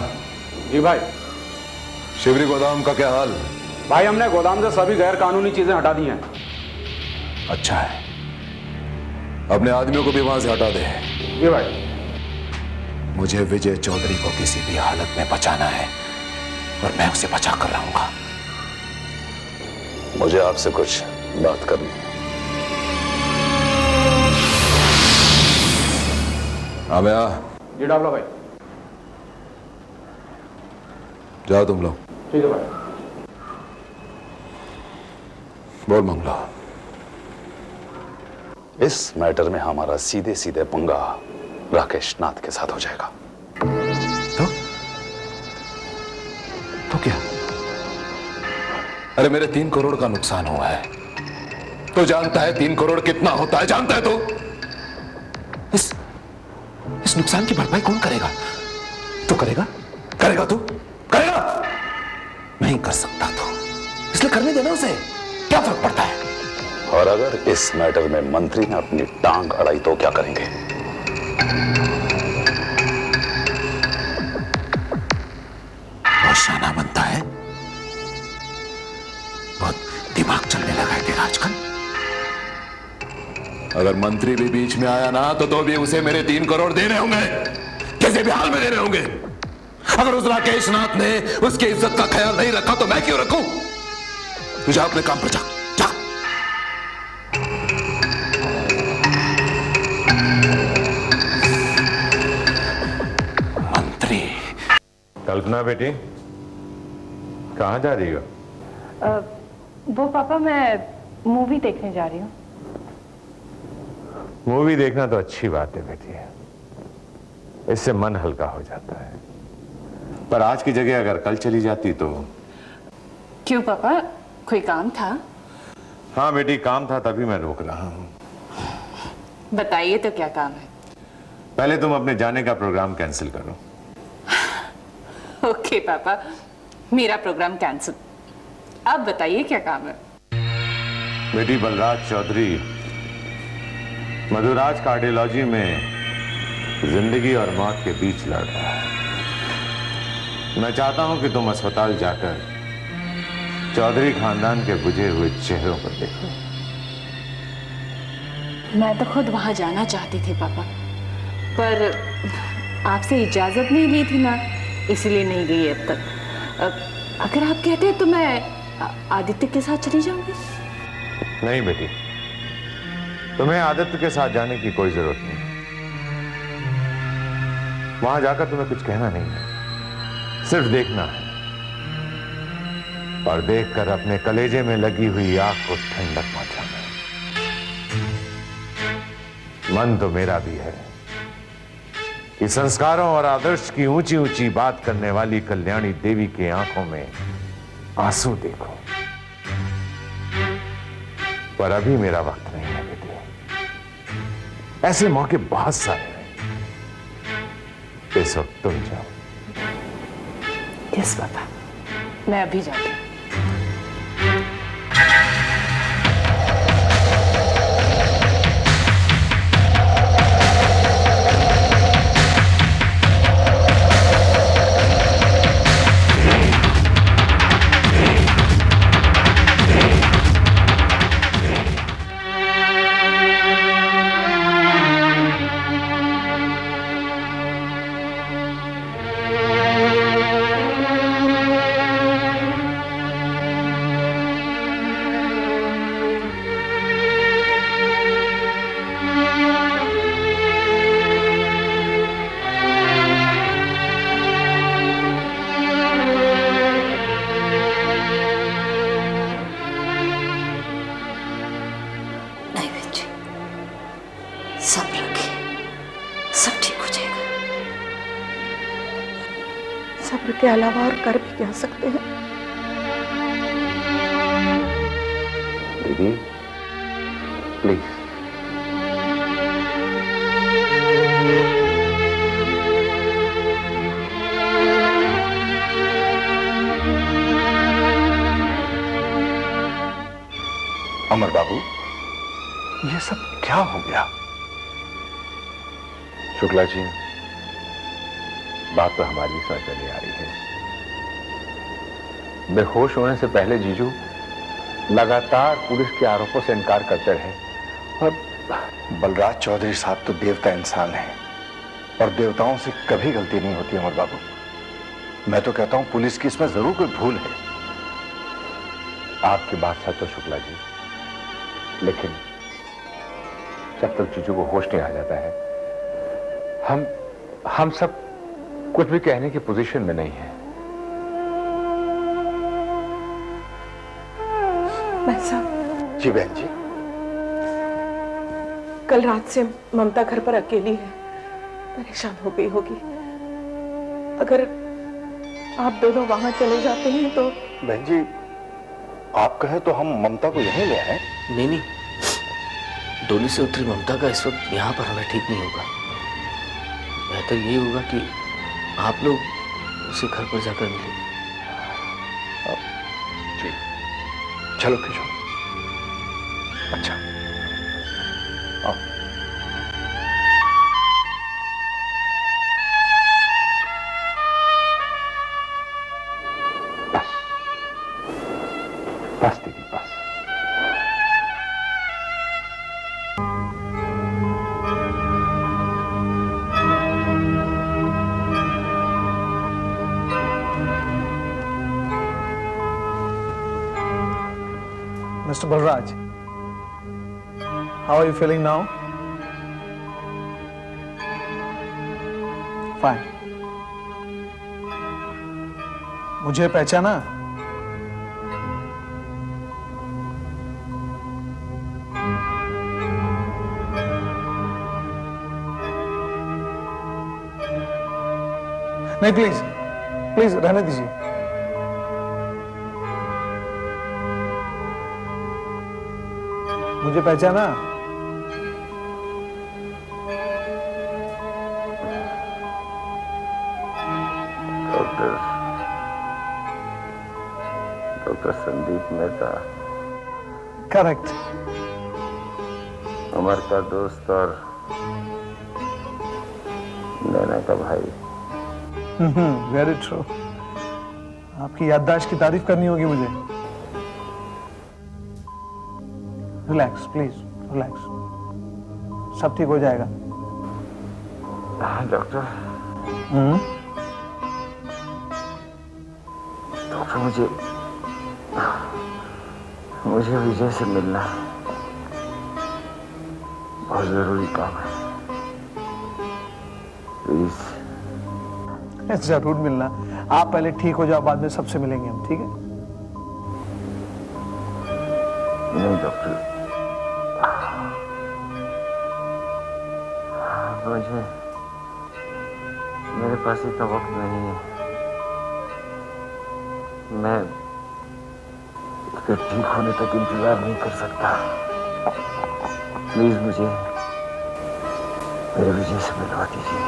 [SPEAKER 12] जी भाई।
[SPEAKER 18] शिवरी गोदाम का क्या हाल?
[SPEAKER 12] भाई हमने गोदाम से सभी गैर कानूनी चीजें हटा दी हैं।
[SPEAKER 18] अच्छा है, अपने आदमियों को भी वहां से हटा दे।
[SPEAKER 12] जी भाई।
[SPEAKER 18] मुझे विजय चौधरी को किसी भी हालत में बचाना है और मैं उसे बचा कर रहूंगा।
[SPEAKER 11] मुझे आपसे कुछ बात करनी है।
[SPEAKER 18] आमिया।
[SPEAKER 12] जी डावला भाई।
[SPEAKER 18] जाओ तुम लोग।
[SPEAKER 12] ठीक है भाई।
[SPEAKER 18] बोल मंगला।
[SPEAKER 11] इस मैटर में हमारा सीधे सीधे पंगा राकेश नाथ के साथ हो जाएगा।
[SPEAKER 18] तो क्या? अरे मेरे 3 करोड़ का नुकसान हुआ है। तो जानता है 3 करोड़ कितना होता है? जानता है तो? इस नुकसान की भरपाई कौन करेगा? तू करेगा? करेगा तू? करेगा? नहीं कर सकता तो इसलिए करने देना उसे, क्या फर्क पड़ता है?
[SPEAKER 11] और अगर इस मैटर में मंत्री ने अपनी टांग अड़ाई तो क्या करेंगे?
[SPEAKER 18] बहुत शाना बनता है, बहुत दिमाग चलने लगा है तेरा आजकल। अगर मंत्री भी बीच में आया ना तो भी उसे मेरे 3 करोड़ देने होंगे, किसी भी हाल में देने होंगे। अगर उस राकेश नाथ ने उसकी इज्जत का ख्याल नहीं रखा तो मैं क्यों रखूं? तू जा अपने काम पर जा। मंत्री।
[SPEAKER 2] कल्पना बेटी, कहां जा रही हो?
[SPEAKER 19] वो पापा मैं मूवी देखने जा रही हूँ।
[SPEAKER 2] मूवी देखना तो अच्छी बात है बेटी, इससे मन हल्का हो जाता है। पर आज की जगह अगर कल चली जाती तो?
[SPEAKER 19] क्यों पापा, कोई काम था?
[SPEAKER 2] हाँ बेटी, काम था तभी मैं रोक रहा हूं।
[SPEAKER 19] बताइए तो क्या काम है?
[SPEAKER 2] पहले तुम अपने जाने का प्रोग्राम कैंसिल करो।
[SPEAKER 19] ओके पापा, मेरा प्रोग्राम कैंसिल। अब बताइए क्या काम है?
[SPEAKER 2] बेटी, बलराज चौधरी मधुराज कार्डियोलॉजी में जिंदगी और मौत के बीच लड़ रहा है। मैं चाहता हूं कि तुम अस्पताल जाकर चौधरी खानदान के बुझे हुए चेहरों पर देखो।
[SPEAKER 19] मैं तो खुद वहां जाना चाहती थी पापा, पर आपसे इजाजत नहीं ली थी ना, इसलिए नहीं गई अब तक। अगर आप कहते हैं तो मैं आदित्य के साथ चली जाऊंगी।
[SPEAKER 2] नहीं बेटी, तुम्हें आदित्य के साथ जाने की कोई जरूरत नहीं। वहां जाकर तुम्हें कुछ कहना नहीं है, सिर्फ देखना है और देखकर अपने कलेजे में लगी हुई आग को ठंडक पहुंचाना है। मन तो मेरा भी है कि संस्कारों और आदर्श की ऊंची ऊंची बात करने वाली कल्याणी देवी के आंखों में आंसू देखो, पर अभी मेरा वक्त नहीं है बेटी। ऐसे मौके बहुत सारे हैं, इस वक्त तुम जाओ।
[SPEAKER 19] यस पापा, मैं अभी जाती हूँ।
[SPEAKER 4] सब्र रखिए, सब ठीक हो जाएगा। सब्र के अलावा और कर भी क्या सकते हैं?
[SPEAKER 11] दीदी प्लीज।
[SPEAKER 18] अमर बाबू, ये सब क्या हो गया? शुक्ला जी, बात तो हमारी समझ में नहीं आ रही है। बेहोश होने से पहले जीजू लगातार पुलिस के आरोपों से इनकार करते रहे। और
[SPEAKER 6] बलराज चौधरी साहब तो देवता इंसान है और देवताओं से कभी गलती नहीं होती अमर बाबू। मैं तो कहता हूं पुलिस की इसमें जरूर कोई भूल है।
[SPEAKER 18] आपकी बात सच हो शुक्ला जी, लेकिन जब तक जीजू को होश नहीं आ जाता है, हम सब कुछ भी कहने की पोजीशन में नहीं है।
[SPEAKER 19] भाई साहब,
[SPEAKER 6] जी बहन जी।
[SPEAKER 19] कल रात से ममता घर पर अकेली है, परेशान हो गई होगी। अगर आप दोनों वहां चले जाते हैं तो।
[SPEAKER 6] बहन जी, आप कहें तो हम ममता को यहीं ले आए।
[SPEAKER 20] नहीं, डोली से उतरी ममता का इस वक्त यहाँ पर हमें ठीक नहीं होगा। बेहतर ये होगा कि आप लोग उसे घर पर जाकर मिलें।
[SPEAKER 6] जी चलो किशोर। अच्छा आओ।
[SPEAKER 18] बस दीदी, बस।
[SPEAKER 16] Mr. Balraj, how are you feeling now? Fine. मुझे पहचाना? नहीं, प्लीज प्लीज रहने दीजिए। मुझे पहचाना?
[SPEAKER 21] Doctor Sandeep Mehta,
[SPEAKER 16] correct.
[SPEAKER 21] अमर का दोस्त और नैना का भाई।
[SPEAKER 16] Very true. आपकी याददाश्त की तारीफ करनी होगी मुझे। रिलैक्स प्लीज, रिलैक्स, सब ठीक हो जाएगा।
[SPEAKER 21] डॉक्टर, डॉक्टर मुझे विजय से मिलना है, बहुत जरूरी काम है, प्लीज।
[SPEAKER 16] जरूर मिलना। आप पहले ठीक हो जाओ, बाद में सबसे मिलेंगे हम, ठीक है?
[SPEAKER 21] नहीं डॉक्टर, मुझे मेरे पास इतना वक्त नहीं है। मैं उसके ठीक होने तक इंतजार नहीं कर सकता। प्लीज मुझे मेरे विजय से मिलवा दीजिए,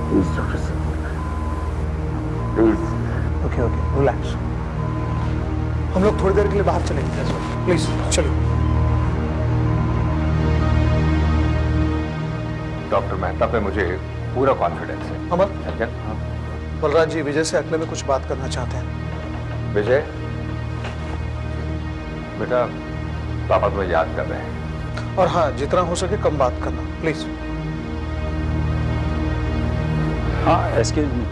[SPEAKER 21] please doctor Sandeep, please.
[SPEAKER 16] Okay okay, relax. हम लोग थोड़ी देर के लिए बाहर चलेंगे, प्लीज चलो।
[SPEAKER 18] डॉक्टर मेहता पे मुझे पूरा कॉन्फिडेंस है।
[SPEAKER 16] अमर, बलराज जी विजय से अकेले में कुछ बात करना चाहते हैं।
[SPEAKER 18] विजय बेटा, पापा तुम्हें याद कर रहे हैं।
[SPEAKER 16] और हाँ, जितना हो सके कम बात करना, प्लीज।
[SPEAKER 5] हाँ एक्सक्यूज मी,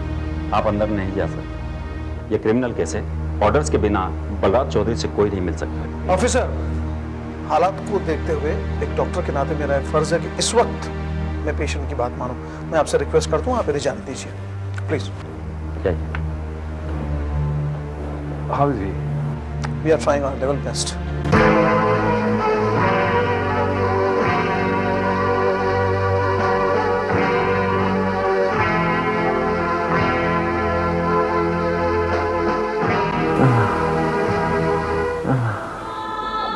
[SPEAKER 5] आप अंदर नहीं जा सकते, ये क्रिमिनल केस है। ऑर्डर्स के बिना बलराज चौधरी से कोई नहीं मिल सकता।
[SPEAKER 16] ऑफिसर, हालात को देखते हुए एक डॉक्टर के नाते मेरा फर्ज है कि इस वक्त मैं पेशेंट की बात मानूं। मैं आपसे रिक्वेस्ट करता हूं, आप इन्हें जाने दीजिए please.
[SPEAKER 18] How is he?
[SPEAKER 16] We are trying our level best.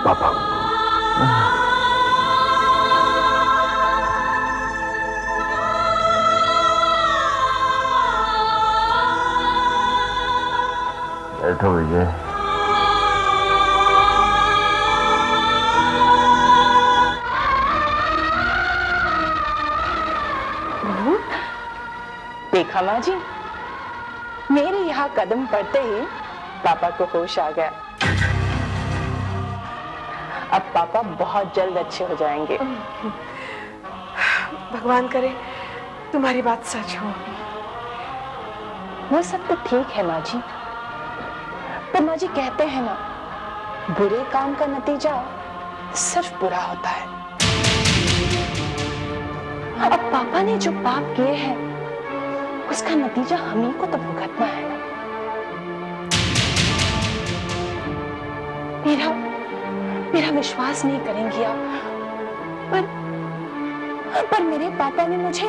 [SPEAKER 18] पापा,
[SPEAKER 21] बैठो विजय।
[SPEAKER 19] देखा माँ जी, मेरे यहाँ कदम पड़ते ही पापा को होश आ गया। अब पापा बहुत जल्द अच्छे हो जाएंगे।
[SPEAKER 7] भगवान करे तुम्हारी बात सच हो।
[SPEAKER 19] वो सब तो ठीक है माँ जी, पर माँ जी कहते हैं ना, बुरे काम का नतीजा सिर्फ बुरा होता है। अब पापा ने जो पाप किए हैं उसका नतीजा हम ही को तो भुगतना है ना। मेरा विश्वास नहीं करेंगी आप, पर मेरे पापा ने मुझे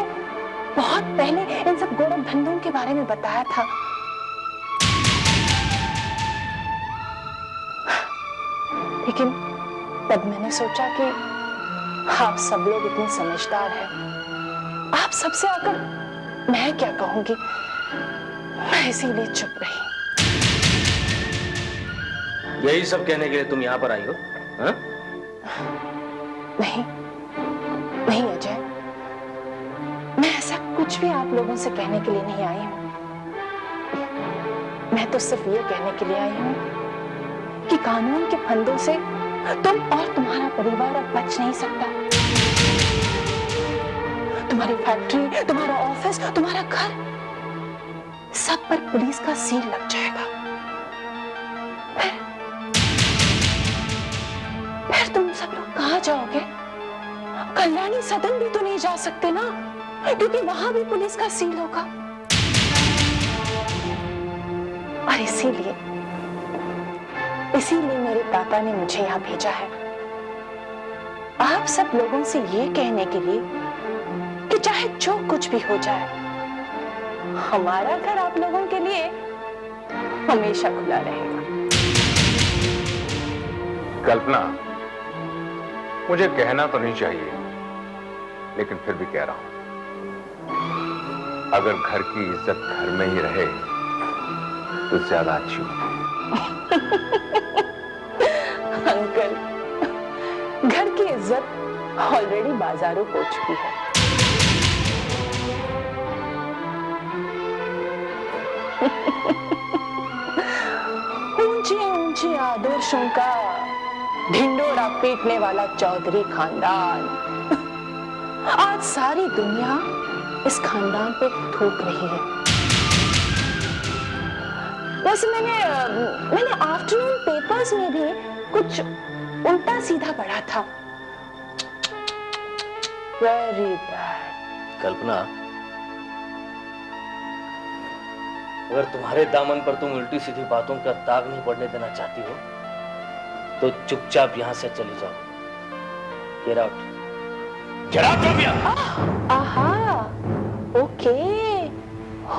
[SPEAKER 19] बहुत पहले इन सब गोरख धंधों के बारे में बताया था। लेकिन तब मैंने सोचा कि आप सब लोग इतने समझदार हैं, आप सबसे आकर मैं क्या कहूंगी, मैं इसीलिए चुप रही।
[SPEAKER 20] यही सब कहने के लिए तुम यहाँ पर आई हो? हाँ?
[SPEAKER 19] नहीं अजय, मैं ऐसा कुछ भी आप लोगों से कहने के लिए नहीं आई हूं। मैं तो सिर्फ ये कहने के लिए आई हूं कि कानून के फंदों से तुम और तुम्हारा परिवार अब बच नहीं सकता। तुम्हारी फैक्ट्री, तुम्हारा ऑफिस, तुम्हारा घर, सब पर पुलिस का सील लग जाएगा। फिर तुम सब लोग कहां जाओगे? कल्याणी सदन भी तो नहीं जा सकते ना, क्योंकि वहां भी पुलिस का सील होगा। और इसीलिए मेरे पापा ने मुझे यहाँ भेजा है, आप सब लोगों से ये कहने के लिए कि चाहे जो कुछ भी हो जाए, हमारा घर आप लोगों के लिए हमेशा खुला रहेगा।
[SPEAKER 2] कल्पना, मुझे कहना तो नहीं चाहिए, लेकिन फिर भी कह रहा हूं, अगर घर की इज्जत घर में ही रहे तो ज्यादा अच्छी होगी।
[SPEAKER 19] अंकल, घर की इज्जत ऑलरेडी बाजारों हो चुकी है। ऊंचे ऊंचे आदर्शों का ढिंडोरा पीटने वाला चौधरी खानदान, आज सारी दुनिया इस खानदान पे थूक रही है। वैसे मैंने आफ्टरनून पेपर्स में भी कुछ उल्टा सीधा पढ़ा था। Very bad.
[SPEAKER 20] कल्पना, अगर तुम्हारे दामन पर तुम उल्टी सीधी बातों का दाग नहीं पड़ने देना चाहती हो तो चुपचाप यहां से चली जाओ। Get out. Get out rubia.
[SPEAKER 19] आहा,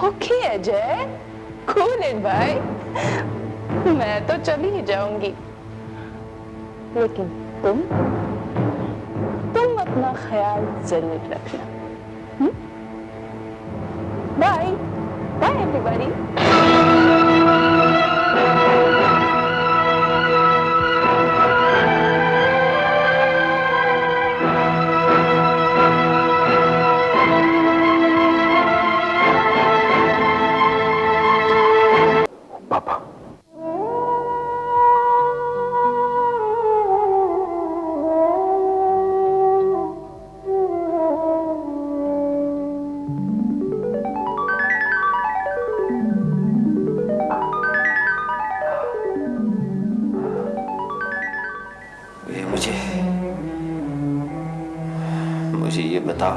[SPEAKER 19] ओके अजय, कूल इट भाई, मैं तो चली ही जाऊंगी, लेकिन तुम अपना ख्याल जरूर रखना। Bye bye everybody.
[SPEAKER 20] मुझे ये बता,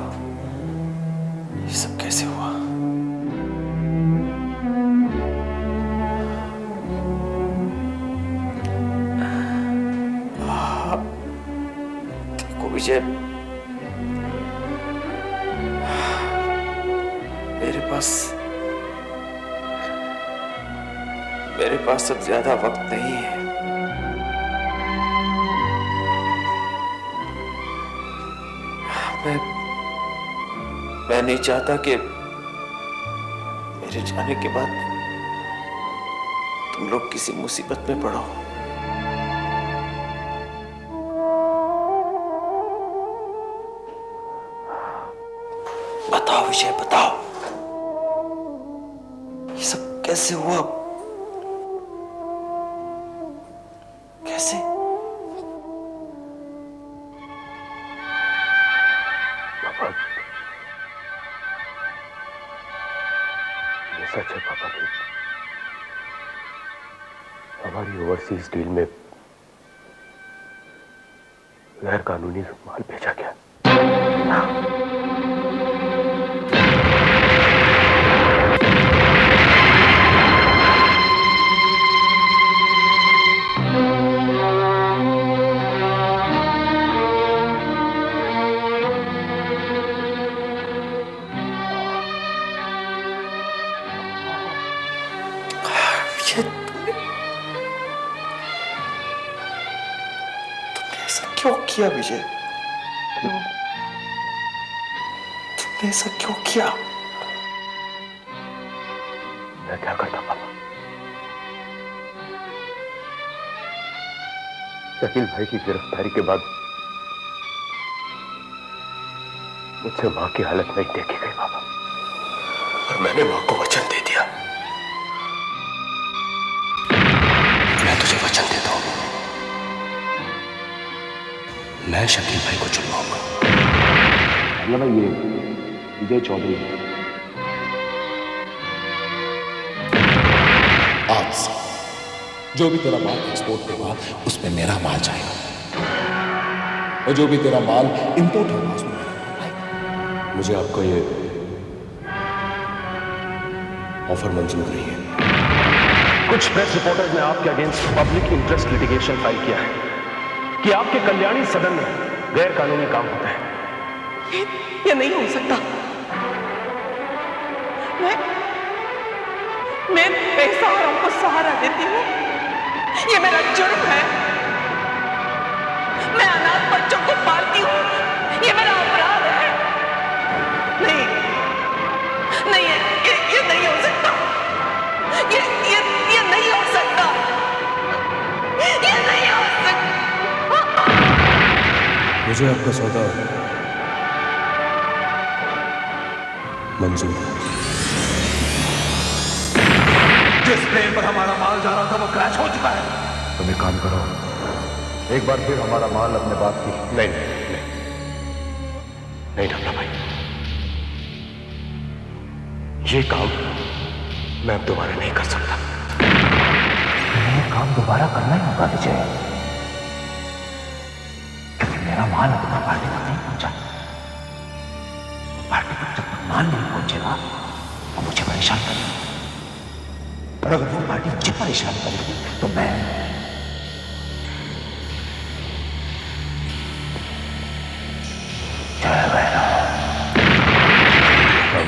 [SPEAKER 20] ये सब कैसे हुआ? देखो विजय, मेरे पास अब ज्यादा वक्त नहीं है। मैं नहीं चाहता कि मेरे जाने के बाद तुम लोग किसी मुसीबत में पड़ो। बता
[SPEAKER 3] बताओ विजय, बताओ ये सब कैसे हुआ? कैसे?
[SPEAKER 6] पापा, ये सच है पापा की हमारी ओवरसीज डील में गैर कानूनी माल भेजा गया।
[SPEAKER 3] क्यों किया विजय? क्यों? तुमने ऐसा क्यों किया?
[SPEAKER 6] मैं क्या करता पापा? शकील भाई की गिरफ्तारी के बाद मुझसे मां की हालत नहीं देखी गई पापा, और मैंने मां को वचन दे दिया। मैं तुझे वचन देता हूं, मैं शकील भाई को चुनवाऊंगा।
[SPEAKER 10] मतलब ये विजय चौधरी
[SPEAKER 22] आज से जो भी तेरा माल एक्सपोर्ट होगा उसमें मेरा माल जाएगा, और जो भी तेरा माल इंपोर्ट होगा उसमें मेरा माल आएगा।
[SPEAKER 10] मुझे आपका ये ऑफर मंजूर नहीं है।
[SPEAKER 12] कुछ प्रेस रिपोर्टर्स ने आपके against public interest litigation file किया है कि आपके कल्याणी सदन में गैर कानूनी काम होता है।
[SPEAKER 7] ये नहीं हो सकता। मैं बेसहारों को सहारा देती हूँ, ये मेरा जुर्म है। मैं अनाथ बच्चों को पालती हूँ, ये मेरा अपराध है। नहीं नहीं, ये नहीं हो सकता। ये नहीं हो सकता। ये नहीं हो सकता।
[SPEAKER 10] मुझे आपका सौदा मंजूर है।
[SPEAKER 6] जिस प्लेन पर हमारा माल जा रहा था वो क्रैश हो चुका है। तुम एक काम करो, एक बार फिर हमारा माल अपने बाप की।
[SPEAKER 12] नहीं ढाका भाई, ये काम मैं अब दोबारा नहीं कर सकता।
[SPEAKER 21] ये काम दोबारा करना ही होगा विजय, क्योंकि मेरा माल अपना पार्टी तक नहीं पहुंचा। पार्टी तक जब तक माल नहीं पहुंचेगा वो मुझे परेशान करेगी, और अगर वो पार्टी मुझे परेशान करेगी तो मैं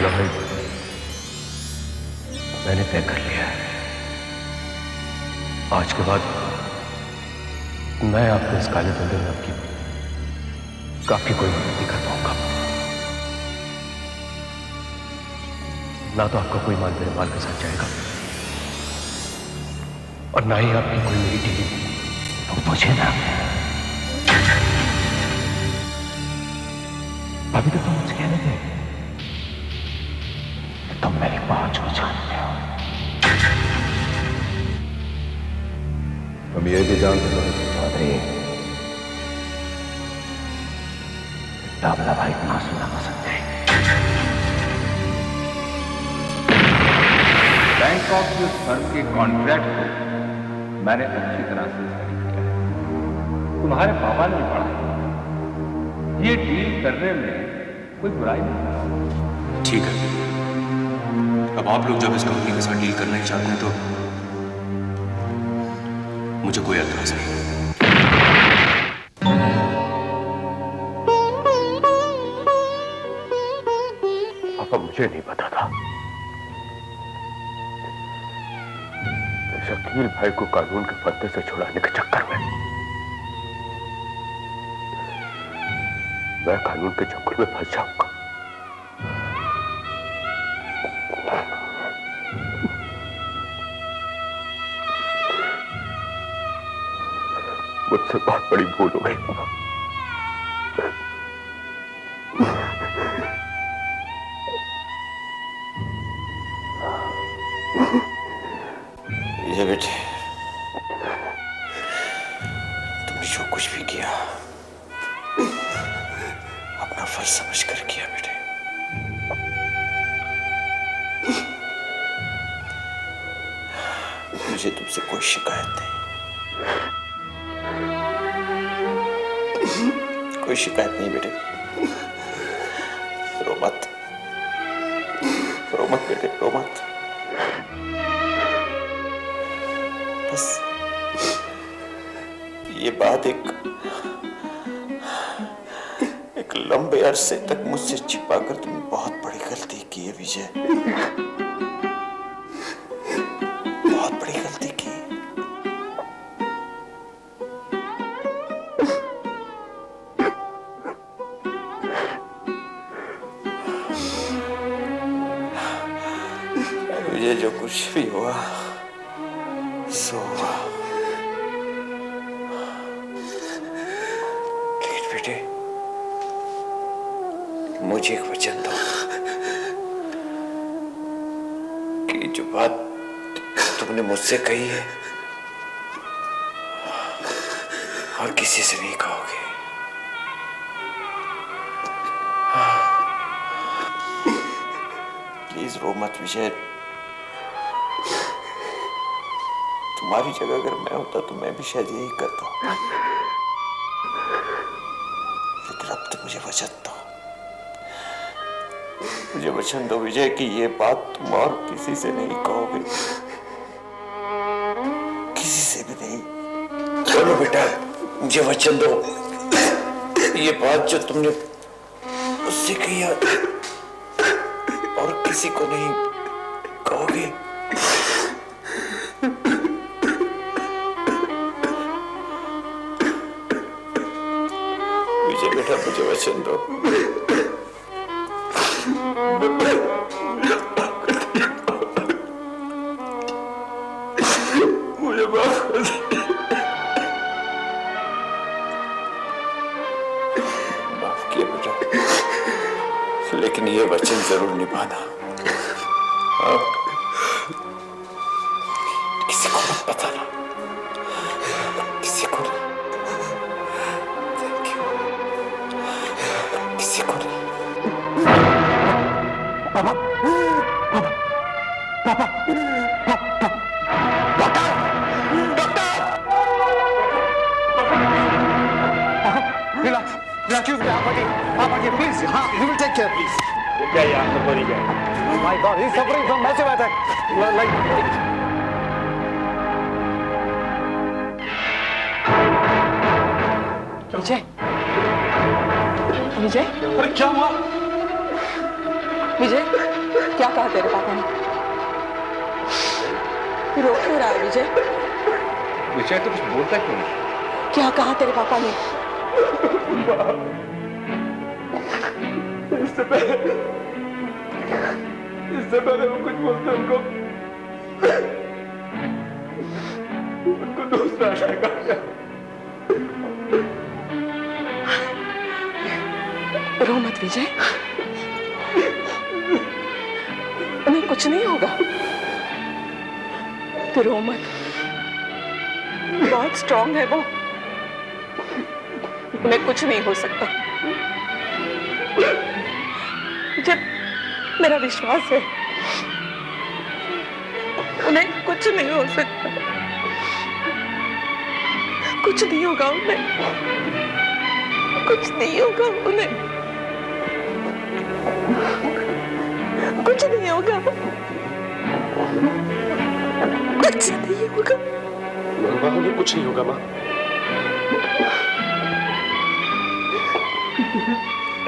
[SPEAKER 6] भाई, मैंने तय कर लिया है, आज के बाद मैं आपको इस काले धंधे में आपकी काफी कोई मदद नहीं कर पाऊंगा। ना तो आपका कोई माल मेरे माल के साथ जाएगा, और ना ही आपकी कोई मेरी डीलिंग।
[SPEAKER 21] तो मुझे ना, अभी तो तुम मुझे कहने थे तुम मेरी पहुंच को जानते हो।
[SPEAKER 18] हम ये भी जानते हो
[SPEAKER 21] चौधरी, तबला भाई इतना सुनना पसंद है।
[SPEAKER 2] बैंकॉक के फर्म के कॉन्ट्रैक्ट को मैंने अच्छी तरह से स्टडी किया है। तुम्हारे पापा ने भी पढ़ा। ये डील करने में कोई बुराई नहीं।
[SPEAKER 10] ठीक है, अब आप लोग जब इस कंपनी के साथ डील करना ही चाहते हैं तो मुझे कोई एतराज नहीं।
[SPEAKER 6] पापा, मुझे नहीं पता था शकील भाई को कानून के फंदे से छुड़ाने के चक्कर में मैं कानून के जंगल में फंस जाऊंगा। मुझसे बहुत बड़ी भूल हो गई पापा।
[SPEAKER 3] कुछ भी किया अपना फर्ज समझ कर किया बेटे। मुझे तुमसे कोई शिकायत नहीं, कोई शिकायत नहीं बेटे। रो मत, रो मत बेटे, रो मत। बस ये बात एक लंबे अरसे तक मुझसे छिपाकर तुमने बहुत बड़ी गलती की है विजय, बहुत बड़ी गलती की। विजय जो कुछ भी हुआ सो हुआ, लेकिन बेटे मुझे एक वचन दो कि जो बात तुमने मुझसे कही है और किसी से नहीं कहोगे। प्लीज रो मत विजय। तुम्हारी जगह अगर मैं होता तो मैं भी शायद यही करता, लेकिन अब तो मुझे वचन दो, मुझे वचन दो विजय कि ये बात तुम और किसी से नहीं कहोगे, किसी से भी नहीं। चलो बेटा मुझे वचन दो, ये बात जो तुमने उससे कही और किसी को नहीं कहोगे। विजय बेटा मुझे वचन दो। मुझे माफ कर दे। माफ किया बेटा, लेकिन ये वचन जरूर निभाना। किसी को मत बताना, किसी को नहीं। Thank you. किसी को नहीं। पापा, पापा, पापा, डॉक्टर, डॉक्टर,
[SPEAKER 16] रिलैक्स, रिलैक्स, आप आगे प्लीज। हाँ, you will take care please.
[SPEAKER 5] क्या यार तो नहीं जाए।
[SPEAKER 16] My God, he is suffering from massive attack. Like
[SPEAKER 7] Vijay, Vijay,
[SPEAKER 16] अरे क्या हुआ?
[SPEAKER 7] विजय क्या कहा तेरे पापा ने? रो क्यों रहा है विजय?
[SPEAKER 2] विजय तो कुछ बोलता क्यों नहीं?
[SPEAKER 7] क्या कहा तेरे पापा ने?
[SPEAKER 2] इससे पहले वो कुछ बोलते उनको दूसरा अटैक आ गया।
[SPEAKER 7] रो मत विजय, उन्हें कुछ नहीं होगा। तो रो मत, बहुत स्ट्रांग है वो, उन्हें कुछ नहीं हो सकता। जब मेरा विश्वास है उन्हें कुछ नहीं हो सकता, कुछ नहीं होगा उन्हें, कुछ नहीं होगा उन्हें, कुछ नहीं होगा, कुछ नहीं होगा।
[SPEAKER 10] माँ उन्हें कुछ नहीं होगा माँ।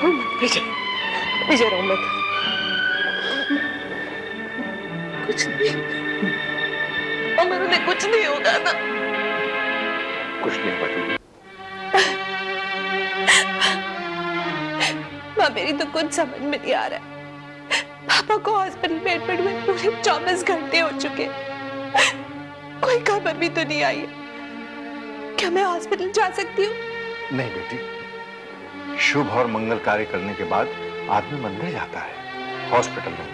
[SPEAKER 7] रो मत विजय, विजय रो मत, कुछ नहीं, अमर उन्हें कुछ नहीं होगा ना।
[SPEAKER 2] कुछ नहीं होगा।
[SPEAKER 7] माँ मेरी तो कुछ समझ में नहीं आ रहा है। पापा को हॉस्पिटल में एडमिट हुए पूरे 24 घंटे हो चुके, कोई खबर भी तो नहीं आई है। क्या मैं हॉस्पिटल जा सकती हूँ?
[SPEAKER 6] नहीं बेटी, शुभ और मंगल कार्य करने के बाद आदमी मंदिर जाता है, हॉस्पिटल नहीं।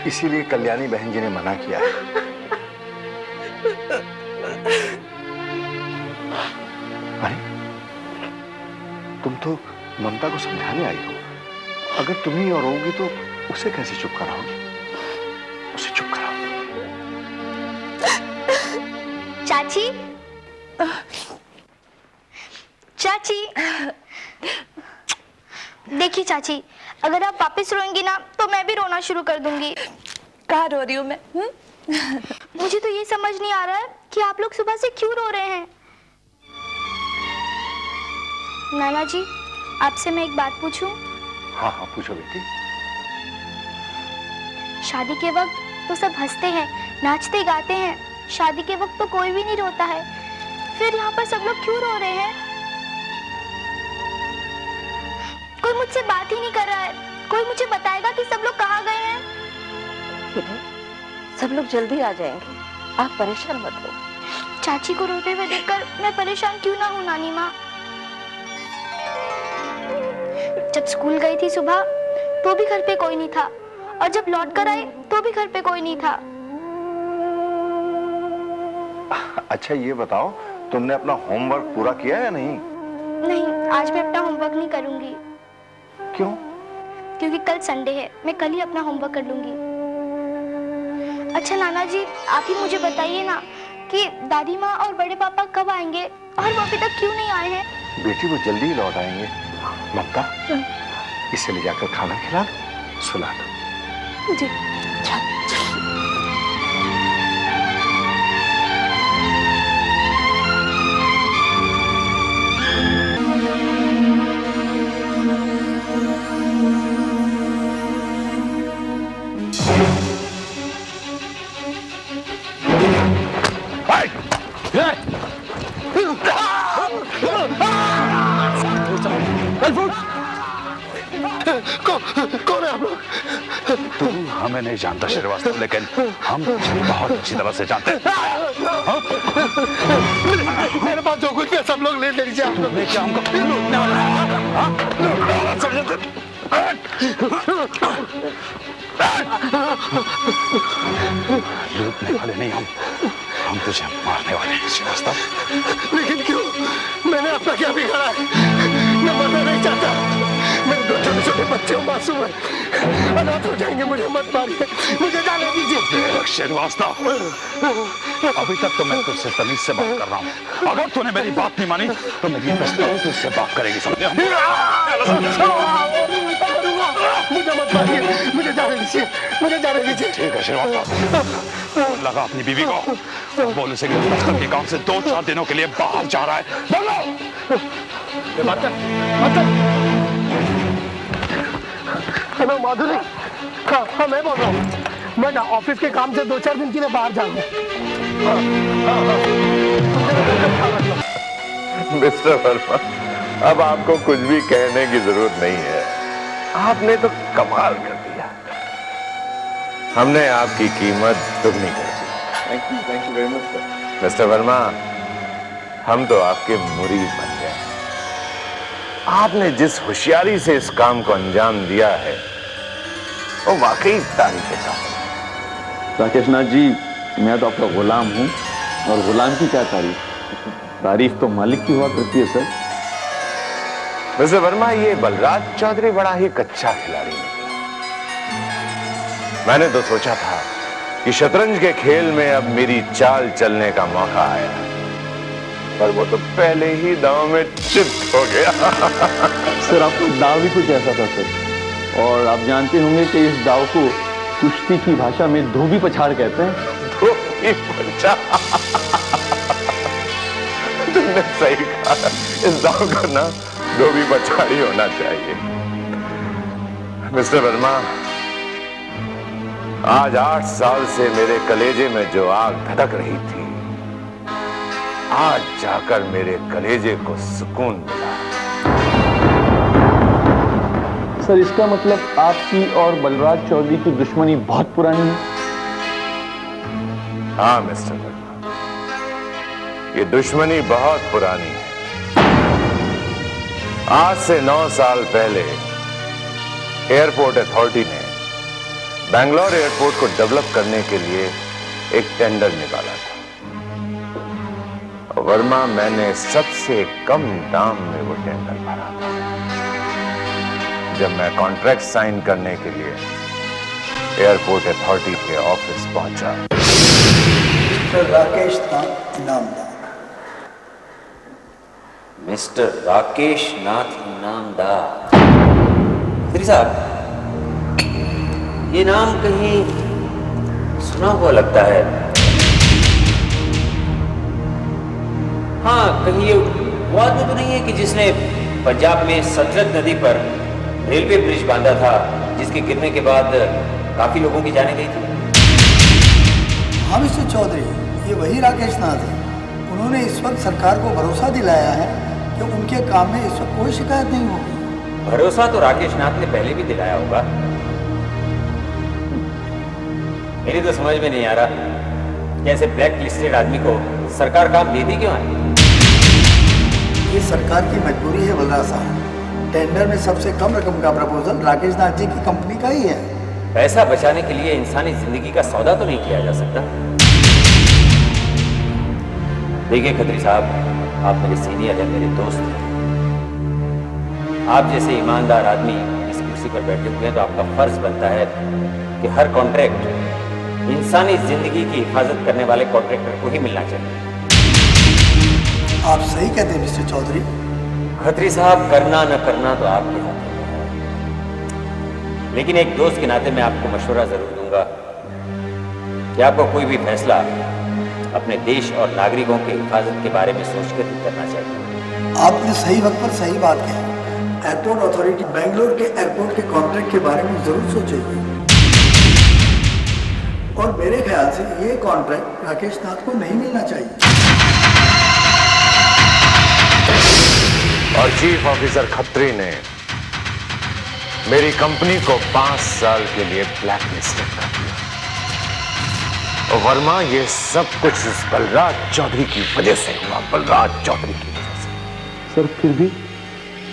[SPEAKER 6] इसीलिए कल्याणी बहन जी ने मना किया है। अरे तो ममता को समझाने आई हो। अगर तुम ही और होगी तो उसे कैसे चुप कराओगी? उसे चुप कराओ।
[SPEAKER 8] चाची, चाची, देखिए चाची, अगर आप वापस रोएंगी ना तो मैं भी रोना शुरू कर दूंगी।
[SPEAKER 4] कहाँ रो रही हूँ मैं?
[SPEAKER 8] मुझे तो ये समझ नहीं आ रहा है कि आप लोग सुबह से क्यों रो रहे हैं। नाना जी, आपसे मैं एक बात पूछूं?
[SPEAKER 6] हाँ हाँ पूछो बेटी।
[SPEAKER 8] शादी के वक्त तो सब हंसते हैं, नाचते गाते हैं, शादी के वक्त तो कोई भी नहीं रोता है, फिर यहाँ पर सब लोग क्यों रो रहे हैं? कोई मुझसे बात ही नहीं कर रहा है। कोई मुझे बताएगा कि सब लोग कहाँ गए हैं?
[SPEAKER 4] सब लोग जल्दी आ जाएंगे, आप परेशान मत हो।
[SPEAKER 8] चाची को रोते हुए देखकर मैं परेशान क्यों ना हूँ नानी माँ। जब स्कूल गई थी सुबह तो भी घर पे कोई नहीं था, और जब लौट कर आई तो भी घर पे कोई नहीं था।
[SPEAKER 6] अच्छा ये बताओ, तुमने अपना होमवर्क पूरा किया या नहीं?
[SPEAKER 8] नहीं, आज मैं अपना होमवर्क नहीं करूंगी।
[SPEAKER 6] क्यों?
[SPEAKER 8] क्योंकि कल संडे है, मैं कल ही अपना होमवर्क कर लूंगी। अच्छा नाना जी, आप ही मुझे बताइए ना कि दादी माँ और बड़े पापा कब आएंगे और वो अभी तक क्यों नहीं आए हैं?
[SPEAKER 6] बेटी वो जल्दी ही लौट आएंगे। ममता, इसे ले जाकर खाना खिला दो, सुला दो।
[SPEAKER 4] जी।
[SPEAKER 6] कौन है आप लोग?
[SPEAKER 22] तू हमें नहीं जानता श्रीवास्तव, लेकिन हम तुझे बहुत अच्छी तरह से जानते हैं।
[SPEAKER 6] मेरे पास जो कुछ है सब लोग ले लीजिए। आप लोग
[SPEAKER 22] क्या हमको लूटने वाला है? लूटने वाले नहीं, हम तुझे मारने वाले हैं श्रीवास्तव।
[SPEAKER 6] लेकिन क्यों? मैंने अपना क्या बिगाड़ा है? मैं मरना नहीं चाहता। मेरे दो छोटे छोटे बच्चे मासूम हैं, अनाथ हो जाएंगे। मुझे मत मारिए, मुझे जाने दीजिए।
[SPEAKER 22] श्रीवास्तव, अभी तक तो मैं तुझसे तमीज से बात कर रहा हूँ। अगर तूने मेरी बात नहीं मानी तो मेरी पिस्तौल तुझसे बात करेगी, समझे?
[SPEAKER 6] मुझे मत मारिए, मुझे जाने दीजिए, मुझे जाने दीजिए।
[SPEAKER 22] ठीक है श्रीवास्तव, लगा अपनी बीवी को, बोल उसे कि दफ्तर के काम से 2-4 दिनों के लिए बाहर जा रहा है। बोलो।
[SPEAKER 6] हेलो माधुरी। हाँ मैं बोल रहा हूँ। मैं ना ऑफिस के काम से 2-4 दिन के लिए बाहर जाऊंगा।
[SPEAKER 14] मिस्टर वर्मा, अब आपको कुछ भी कहने की जरूरत नहीं है। आपने तो कमाल कर दिया। हमने आपकी कीमत दुगनी कर दी।
[SPEAKER 15] Thank you very much sir.
[SPEAKER 14] Mister Verma, हम तो आपके मुरीद बन गए। आपने जिस होशियारी से इस काम को अंजाम दिया है वो वाकई तारीफ का है।
[SPEAKER 15] राकेश नाथ जी, मैं तो आपका गुलाम हूँ, और गुलाम की क्या तारीफ? तारीफ तो मालिक की हुआ करती है सर।
[SPEAKER 14] मिस्टर वर्मा, ये बलराज चौधरी बड़ा ही कच्चा खिलाड़ी निकला। मैंने तो सोचा था कि शतरंज के खेल में अब मेरी चाल चलने का मौका आया, पर वो तो पहले ही दांव में चित हो गया।
[SPEAKER 15] सर आपका दाव भी कुछ ऐसा था सर, और आप जानते होंगे कि इस दाव को कुश्ती की भाषा में धोबी पछाड़ कहते हैं।
[SPEAKER 14] धोबी पछाड़? तुमने सही कहा, इस दाव का ना धोबी पछाड़ ही होना चाहिए। मिस्टर वर्मा, आज 8 साल से मेरे कलेजे में जो आग धधक रही थी, आज जाकर मेरे कलेजे को सुकून मिला।
[SPEAKER 15] सर इसका मतलब आपकी और बलराज चौधरी की दुश्मनी बहुत पुरानी है?
[SPEAKER 14] हाँ मिस्टर वर्मा, ये दुश्मनी बहुत पुरानी है। आज से 9 साल पहले एयरपोर्ट अथॉरिटी ने बैंगलोर एयरपोर्ट को डेवलप करने के लिए एक टेंडर निकाला था। वर्मा, मैंने सबसे कम दाम में वो टेंडर भरा था। जब मैं कॉन्ट्रैक्ट साइन करने के लिए एयरपोर्ट अथॉरिटी के ऑफिस पहुंचा।
[SPEAKER 13] मिस्टर राकेश नाथ इनामदार।
[SPEAKER 20] मिस्टर राकेश नाथ इनामदार। खत्री साहब, ये नाम कहीं सुना हुआ लगता है। हाँ, कहीं ये वो आदमी तो नहीं है कि जिसने पंजाब में सतलज नदी पर रेलवे ब्रिज बांधा था, जिसके गिरने के बाद काफी लोगों की जाने गई थी?
[SPEAKER 13] हाँ मिस्टर चौधरी, ये वही राकेश नाथ है। उन्होंने इस वक्त सरकार को भरोसा दिलाया है कि उनके काम में इस वक्त कोई शिकायत नहीं होगी।
[SPEAKER 20] भरोसा तो राकेश नाथ ने पहले भी दिलाया होगा। मेरी तो समझ में नहीं आ रहा कि ऐसे ब्लैक लिस्टेड आदमी को सरकार काम देती क्यों है?
[SPEAKER 13] ये सरकार की मजबूरी है बलराज साहब। टेंडर में सबसे कम रकम का प्रपोजल राकेश नाथ जी की कंपनी का ही है।
[SPEAKER 20] पैसा बचाने के लिए इंसानी जिंदगी का सौदा तो नहीं किया जा सकता। देखिए खत्री साहब, आप मेरे सीनियर हैं, मेरे दोस्त हैं। आप जैसे ईमानदार आदमी इस कुर्सी पर बैठे हुए हैं तो आपका फर्ज बनता है कि हर कॉन्ट्रैक्ट इंसानी जिंदगी की हिफाजत करने वाले कॉन्ट्रैक्टर को ही मिलना चाहिए।
[SPEAKER 13] आप सही कहते हैं मिस्टर चौधरी।
[SPEAKER 20] खत्री साहब, करना न करना तो आपके हाथ में है, लेकिन एक दोस्त के नाते मैं आपको मशवरा जरूर दूंगा कि आपको कोई भी फैसला अपने देश और नागरिकों की हिफाजत के बारे में सोचकर ही करना चाहिए।
[SPEAKER 13] आपने सही वक्त पर सही बात कही। एयरपोर्ट अथॉरिटी बेंगलोर के एयरपोर्ट के कॉन्ट्रैक्ट के बारे में जरूर सोचेगी और मेरे ख्याल से ये कॉन्ट्रैक्ट राकेश नाथ को नहीं मिलना चाहिए।
[SPEAKER 14] और चीफ ऑफिसर खत्री ने मेरी कंपनी को 5 साल के लिए ब्लैक लिस्टेड कर दिया। और वर्मा, ये सब कुछ इस बलराज चौधरी की वजह से हुआ। बलराज चौधरी की वजह से।
[SPEAKER 15] सर,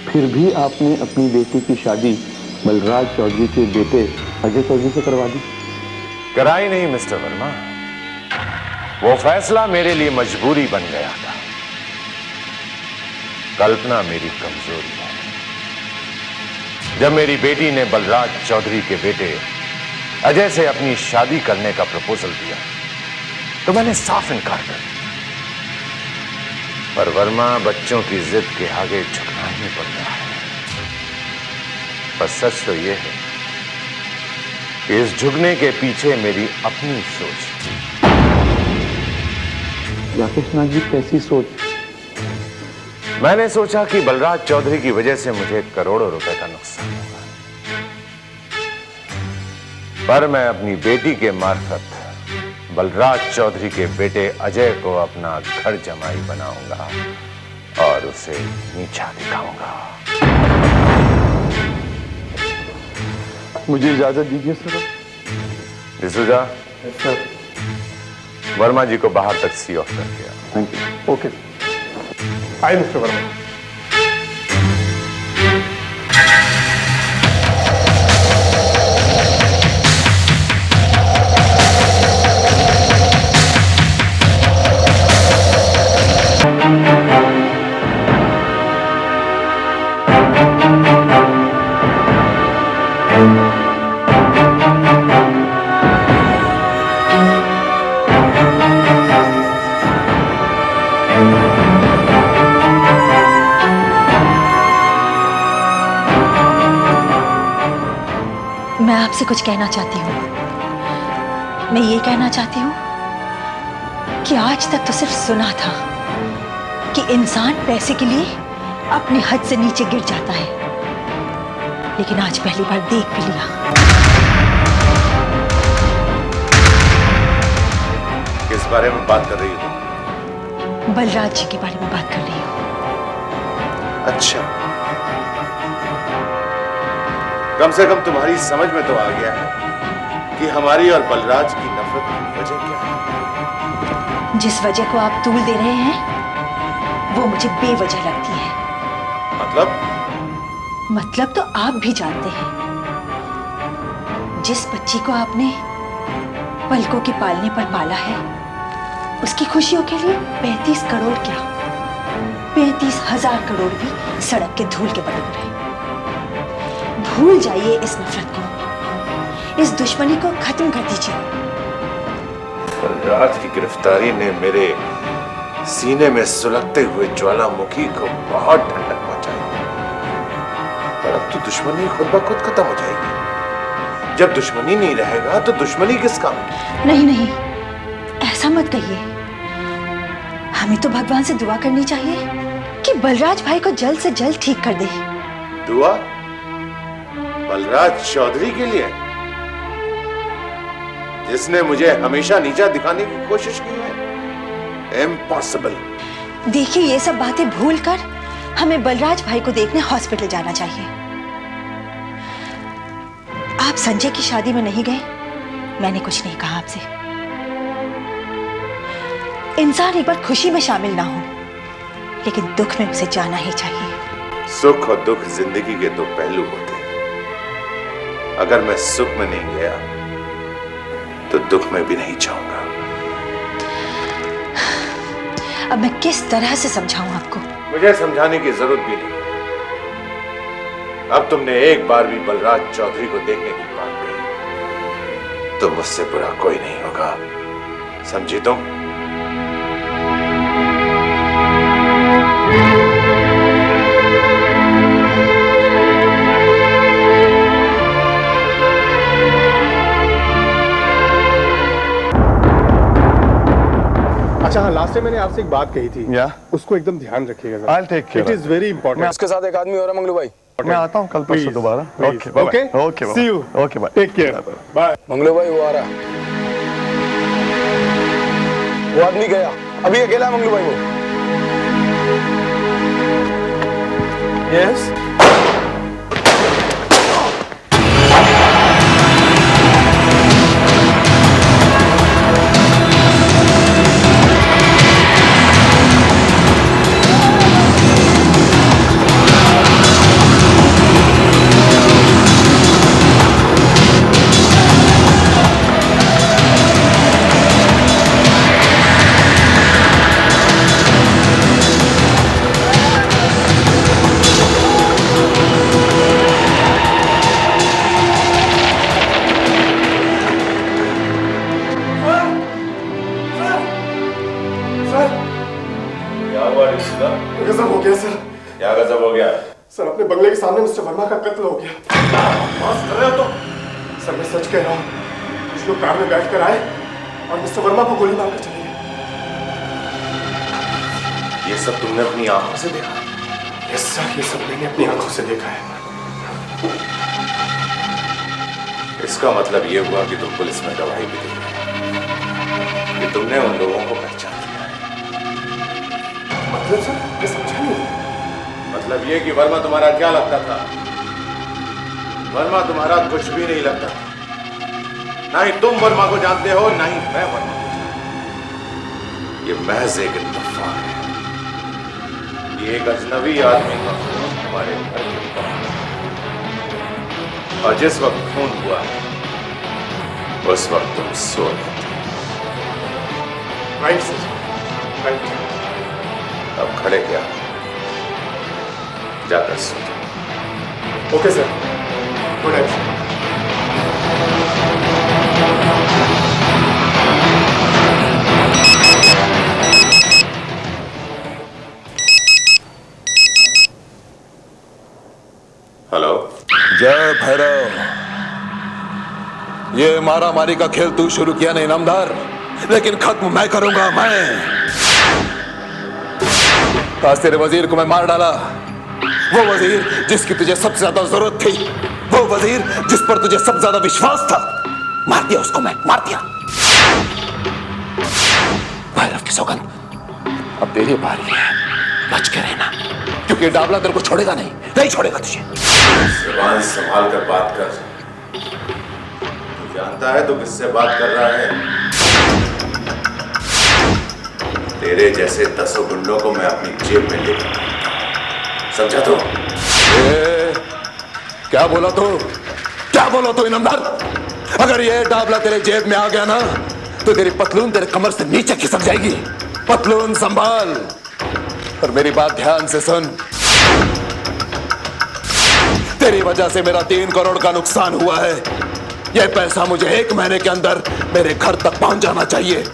[SPEAKER 15] फिर भी आपने अपनी बेटी की शादी बलराज चौधरी के बेटे अजय चौधरी से करवा दी?
[SPEAKER 14] कराई नहीं मिस्टर वर्मा, वो फैसला मेरे लिए मजबूरी बन गया था। कल्पना मेरी कमजोरी है। जब मेरी बेटी ने बलराज चौधरी के बेटे अजय से अपनी शादी करने का प्रपोजल दिया तो मैंने साफ इनकार कर दिया। पर वर्मा, बच्चों की जिद के आगे झुकना ही पड़ता है। पर सच तो यह है कि इस झुकने के पीछे मेरी अपनी सोच थी।
[SPEAKER 15] राकेश नाथ जी, कैसी सोच?
[SPEAKER 14] मैंने सोचा कि बलराज चौधरी की वजह से मुझे करोड़ों रुपए का नुकसान होगा, पर मैं अपनी बेटी के मार्फत बलराज चौधरी के बेटे अजय को अपना घर जमाई बनाऊंगा और उसे नीचा दिखाऊंगा।
[SPEAKER 15] मुझे इजाजत दीजिए सर।
[SPEAKER 14] डिसूजा,
[SPEAKER 15] सर,
[SPEAKER 14] वर्मा जी को बाहर तक सी ऑफ कर दिया।
[SPEAKER 15] Thank you. ओके।
[SPEAKER 6] आइए मिस्टर वर्मा।
[SPEAKER 4] मैं आपसे कुछ कहना चाहती हूँ। मैं ये कहना चाहती हूँ कि आज तक तो सिर्फ सुना था कि इंसान पैसे के लिए अपनी हद से नीचे गिर जाता है, लेकिन आज पहली बार देख भी लिया।
[SPEAKER 17] किस बारे में बात कर रही हो?
[SPEAKER 4] बलराज जी के बारे में बात कर रही हूँ।
[SPEAKER 17] अच्छा, कम से कम तुम्हारी समझ में तो आ गया है कि हमारी और बलराज की नफरत की वजह क्या है।
[SPEAKER 4] जिस वजह को आप तूल दे रहे हैं वो मुझे बेवजह लगती है। मतलब तो आप भी जानते हैं। जिस बच्ची को आपने पलकों के पालने पर पाला है, उसकी खुशियों के लिए 35 करोड़ क्या 35,000 करोड़ भी सड़क के धूल के बटोर हैं।
[SPEAKER 1] भूल जाइए इस नफरत को, इस दुश्मनी को खत्म कर दीजिए।
[SPEAKER 17] बलराज की गिरफ्तारी ने मेरे सीने में सुलगते हुए ज्वालामुखी को बहुत ठंडक पहुंचाई, पर अब तो दुश्मनी खुद ब खुद खत्म हो जाएगी। जब दुश्मनी नहीं रहेगा तो दुश्मनी किस काम की?
[SPEAKER 1] नहीं नहीं, ऐसा मत कहिए। हमें तो भगवान से दुआ करनी चाहिए कि बलराज भाई को जल्द से जल्द ठीक कर दे।
[SPEAKER 17] दुआ बलराज चौधरी के लिए, जिसने मुझे हमेशा नीचा दिखाने की कोशिश की है? इम्पॉसिबल।
[SPEAKER 1] देखिए, ये सब बातें भूलकर हमें बलराज भाई को देखने हॉस्पिटल जाना चाहिए। आप संजय की शादी में नहीं गए, मैंने कुछ नहीं कहा आपसे। इंसान एक बार खुशी में शामिल ना हो, लेकिन दुख में उसे जाना ही चाहिए।
[SPEAKER 17] सुख और दुख जिंदगी के दो पहलू होते हैं। अगर मैं सुख में नहीं गया तो दुख में भी नहीं जाऊंगा।
[SPEAKER 1] अब मैं किस तरह से समझाऊं आपको?
[SPEAKER 17] मुझे समझाने की जरूरत भी नहीं। अब तुमने एक बार भी बलराज चौधरी को देखने की बात कही तो मुझसे बुरा कोई नहीं होगा, समझी तुम?
[SPEAKER 10] अच्छा हाँ, लास्ट टाइम मैंने आपसे एक बात कही थी, उसको एकदम ध्यान रखिएगा।
[SPEAKER 6] I'll take care
[SPEAKER 10] It is very important।
[SPEAKER 6] उसके साथ एक आदमी हो रहा मंगलू भाई, मैं आता हूँ कल परसों दोबारा। Okay
[SPEAKER 10] okay
[SPEAKER 6] okay,
[SPEAKER 10] see you.
[SPEAKER 6] Okay bye,
[SPEAKER 10] take care, bye.
[SPEAKER 6] Manglu भाई वो आ रहा, वो आदमी गया, अभी अकेला है मंगलू भाई वो।
[SPEAKER 10] यस गजब हो गया सर।
[SPEAKER 17] क्या गजब हो गया?
[SPEAKER 10] सर, अपने बंगले के सामने मिस्टर वर्मा का कत्ल हो गया।
[SPEAKER 17] बस कर रहे हो तुम?
[SPEAKER 10] सर, मैं सच कह रहा हूँ। कुछ लोग कार में बैठ कर आए और मिस्टर वर्मा को गोली मारकर चले गए।
[SPEAKER 17] ये सब तुमने अपनी आंखों से देखा?
[SPEAKER 10] यस सर, ये सब मैंने अपनी आंखों से देखा है।
[SPEAKER 17] इसका मतलब ये हुआ कि तुम पुलिस में गवाही भी दी कि तुमने उन लोगों को पहचान लिया है।
[SPEAKER 10] मतलब सर, मैं समझा नहीं।
[SPEAKER 17] मतलब ये कि वर्मा तुम्हारा क्या लगता था? वर्मा तुम्हारा कुछ भी नहीं लगता। ना ही तुम वर्मा को जानते हो, ना ही मैं वर्मा को जानता हूं। ये महज एक इत्तेफाक है। ये एक अजनबी आदमी का खून हमारे घर के बाहर, और जिस वक्त खून हुआ उस वक्त तुम सो रहे थे।
[SPEAKER 10] Right sir, right.
[SPEAKER 17] अब खड़े क्या, जाकर सो जाओ।
[SPEAKER 10] Okay sir, good night.
[SPEAKER 17] Hello.
[SPEAKER 18] जय भैरव। ये मारा मारी का खेल तू शुरू किया नहीं नामदार, लेकिन खत्म मैं करूंगा। मैं आज तेरे वजीर को मैं मार डाला, वो वजीर जिसकी तुझे सबसे ज्यादा जरूरत थी, वो वजीर जिस पर तुझे सबसे ज्यादा विश्वास था, मार दिया उसको मैं, मार दिया। भैरव की सौगंध, अब तेरी बारी है, बच के रहना, क्योंकि डाबला तेरे को छोड़ेगा नहीं, नहीं छोड़ेगा तुझे।
[SPEAKER 17] जुबान संभाल कर बात कर। तू जानता है तू किससे बात कर रहा है? तेरे जैसे 10 गुंडों को मैं अपनी जेब में लेकर, समझा तो?
[SPEAKER 18] क्या बोला तू? क्या बोला तू इनामदार? अगर ये डाबला तेरे जेब में आ गया ना, तो तेरी पतलून तेरे कमर से नीचे खिसक जाएगी। पतलून संभाल, और मेरी बात ध्यान से सुन। तेरी वजह से मेरा 3 करोड़ का नुकसान हुआ है। यह पैसा मुझे 1 महीने के अंदर मेरे घर तक पहुंच जाना चाहिए,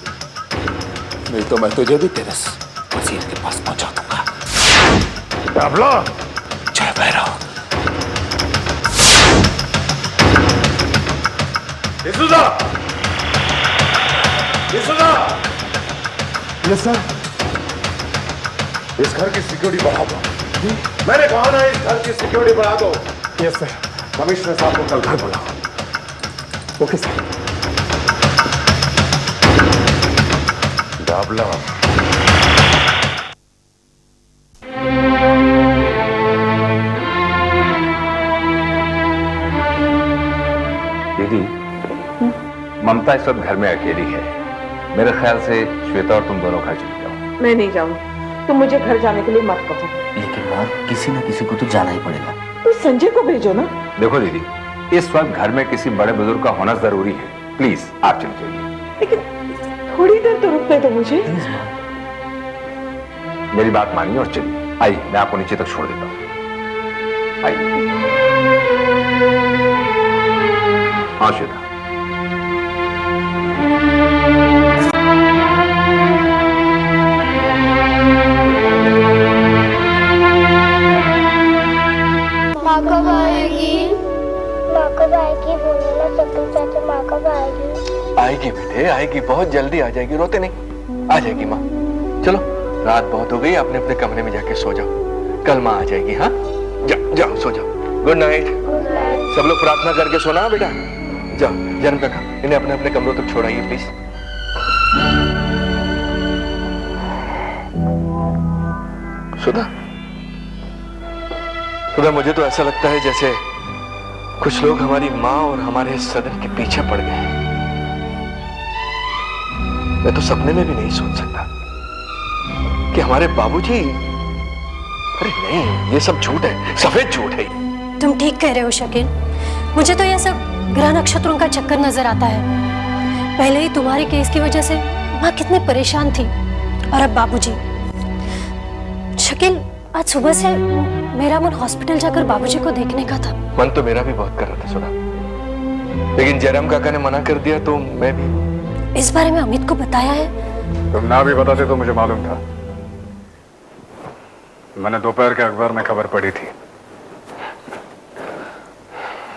[SPEAKER 18] नहीं तो मैं तुझे भी तेरे वजीर के पास पहुंचा दूंगा। जय भैरव।
[SPEAKER 14] Yes sir. इस घर की सिक्योरिटी बढ़ा दो। मैंने कहा ना, इस घर की सिक्योरिटी बढ़ा दो। Yes sir. कमिश्नर साहब को कल घर बुलाओ। Okay sir. डाबला।
[SPEAKER 2] दीदी, ममता इस वक्त घर में अकेली है। मेरे ख्याल से श्वेता और तुम दोनों घर चले जाओ।
[SPEAKER 19] मैं नहीं जाऊंगी, तुम मुझे घर जाने के लिए मत कहो।
[SPEAKER 20] लेकिन माँ, किसी न किसी को तो जाना ही पड़ेगा।
[SPEAKER 19] तो संजय को भेजो ना।
[SPEAKER 2] देखो दीदी, इस वक्त घर में किसी बड़े बुजुर्ग का होना जरूरी है। प्लीज आप चले जाइए।
[SPEAKER 19] लेकिन थोड़ी देर तो रुकते तो मुझे।
[SPEAKER 2] मेरी बात मानिए और चलिए। आइए, मैं आपको नीचे तक छोड़ देता हूँ। आइए। हाँ श्वेता।
[SPEAKER 8] माँ कब आएगी? माँ कब आएगी? बोलो ना सत्तू चाचा, माँ कब आएगी?
[SPEAKER 12] आएगी बेटे, आएगी, बहुत जल्दी आ जाएगी। रोते नहीं, आ जाएगी माँ। चलो, रात बहुत हो गई, अपने अपने कमरे में जाके सो जाओ। कल माँ आ जाएगी। हाँ, जाओ सो जाओ। Good night. सब लोग प्रार्थना करके सोना बेटा। जाओ, जन्म काका, इन्हें अपने अपने कमरों तक छोड़ाइए प्लीज। सुधा, मुझे तो ऐसा लगता है जैसे कुछ लोग हमारी माँ और हमारे सदन के पीछे पड़ गए हैं। मैं तो सपने में भी नहीं सोच सकता कि हमारे बाबूजी। अरे नहीं, ये सब झूठ है, सफेद झूठ है।
[SPEAKER 9] तुम ठीक कह रहे हो शकील। मुझे तो यह सब ग्रह नक्षत्रों का चक्कर नजर आता है। पहले ही तुम्हारे केस की वजह से माँ कितनी परेशान थी, और अब बाबूजी। शकील, आज सुबह से मेरा मन हॉस्पिटल जाकर बाबूजी को देखने का था।
[SPEAKER 12] मन तो मेरा भी बहुत कर रहा था सुना, लेकिन जयराम काका ने मना कर दिया तो मैं भी।
[SPEAKER 9] इस बारे में अमित को बताया है?
[SPEAKER 6] तुम ना भी बताते तो मुझे मालूम था। मैंने दोपहर के अखबार में खबर पढ़ी थी।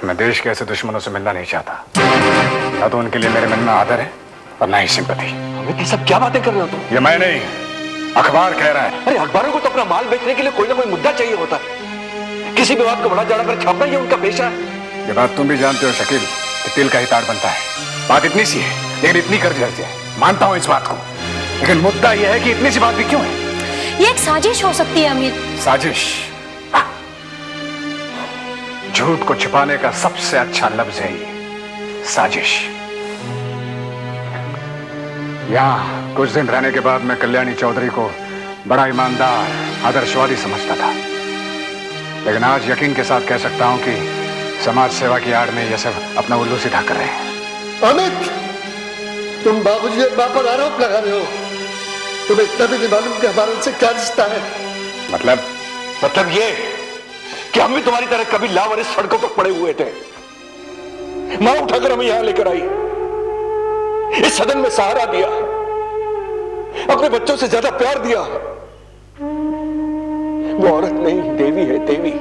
[SPEAKER 6] मैं देश के ऐसे दुश्मनों से मिलना नहीं चाहता। ना तो उनके लिए मेरे मन में आदर है और ना ही सिंपैथी।
[SPEAKER 12] अमित, ये सब क्या बातें कर रहे हो तुम?
[SPEAKER 6] ये मैं नहीं, अखबार कह रहा है।
[SPEAKER 12] अरे अखबारों को तो अपना माल बेचने के लिए कोई ना कोई मुद्दा चाहिए होता है। किसी भी बात को बड़ा चढ़ा कर छापना ये उनका पेशा है।
[SPEAKER 6] ये बात तुम भी जानते हो शकील कि तिल का ही ताड़ बनता है। बात इतनी सी है, लेकिन इतनी कर जाती है। मानता हूं इस बात को, लेकिन मुद्दा यह है कि इतनी सी बात भी क्यों है?
[SPEAKER 9] ये एक साजिश हो सकती है अमित।
[SPEAKER 6] साजिश? झूठ को छिपाने का सबसे अच्छा लफ्ज है ये, साजिश। यहां कुछ दिन रहने के बाद मैं कल्याणी चौधरी को बड़ा ईमानदार, आदर्शवादी समझता था, लेकिन आज यकीन के साथ कह सकता हूं कि समाज सेवा की आड़ में यह सब अपना उल्लू सीधा कर रहे हैं।
[SPEAKER 13] अमित, तुम बाबूजी के बाप पर आरोप लगा रहे हो। तुम्हें इतना भी नहीं मालूम कि हमारा उनसे क्या रिश्ता है?
[SPEAKER 12] मतलब ये कि हम भी तुम्हारी तरह कभी लावारिस सड़कों पर पड़े हुए थे। मां उठाकर हमें यहां लेकर आई, इस सदन में सहारा दिया, अपने बच्चों से ज्यादा प्यार दिया। वो औरत नहीं, देवी है, देवी।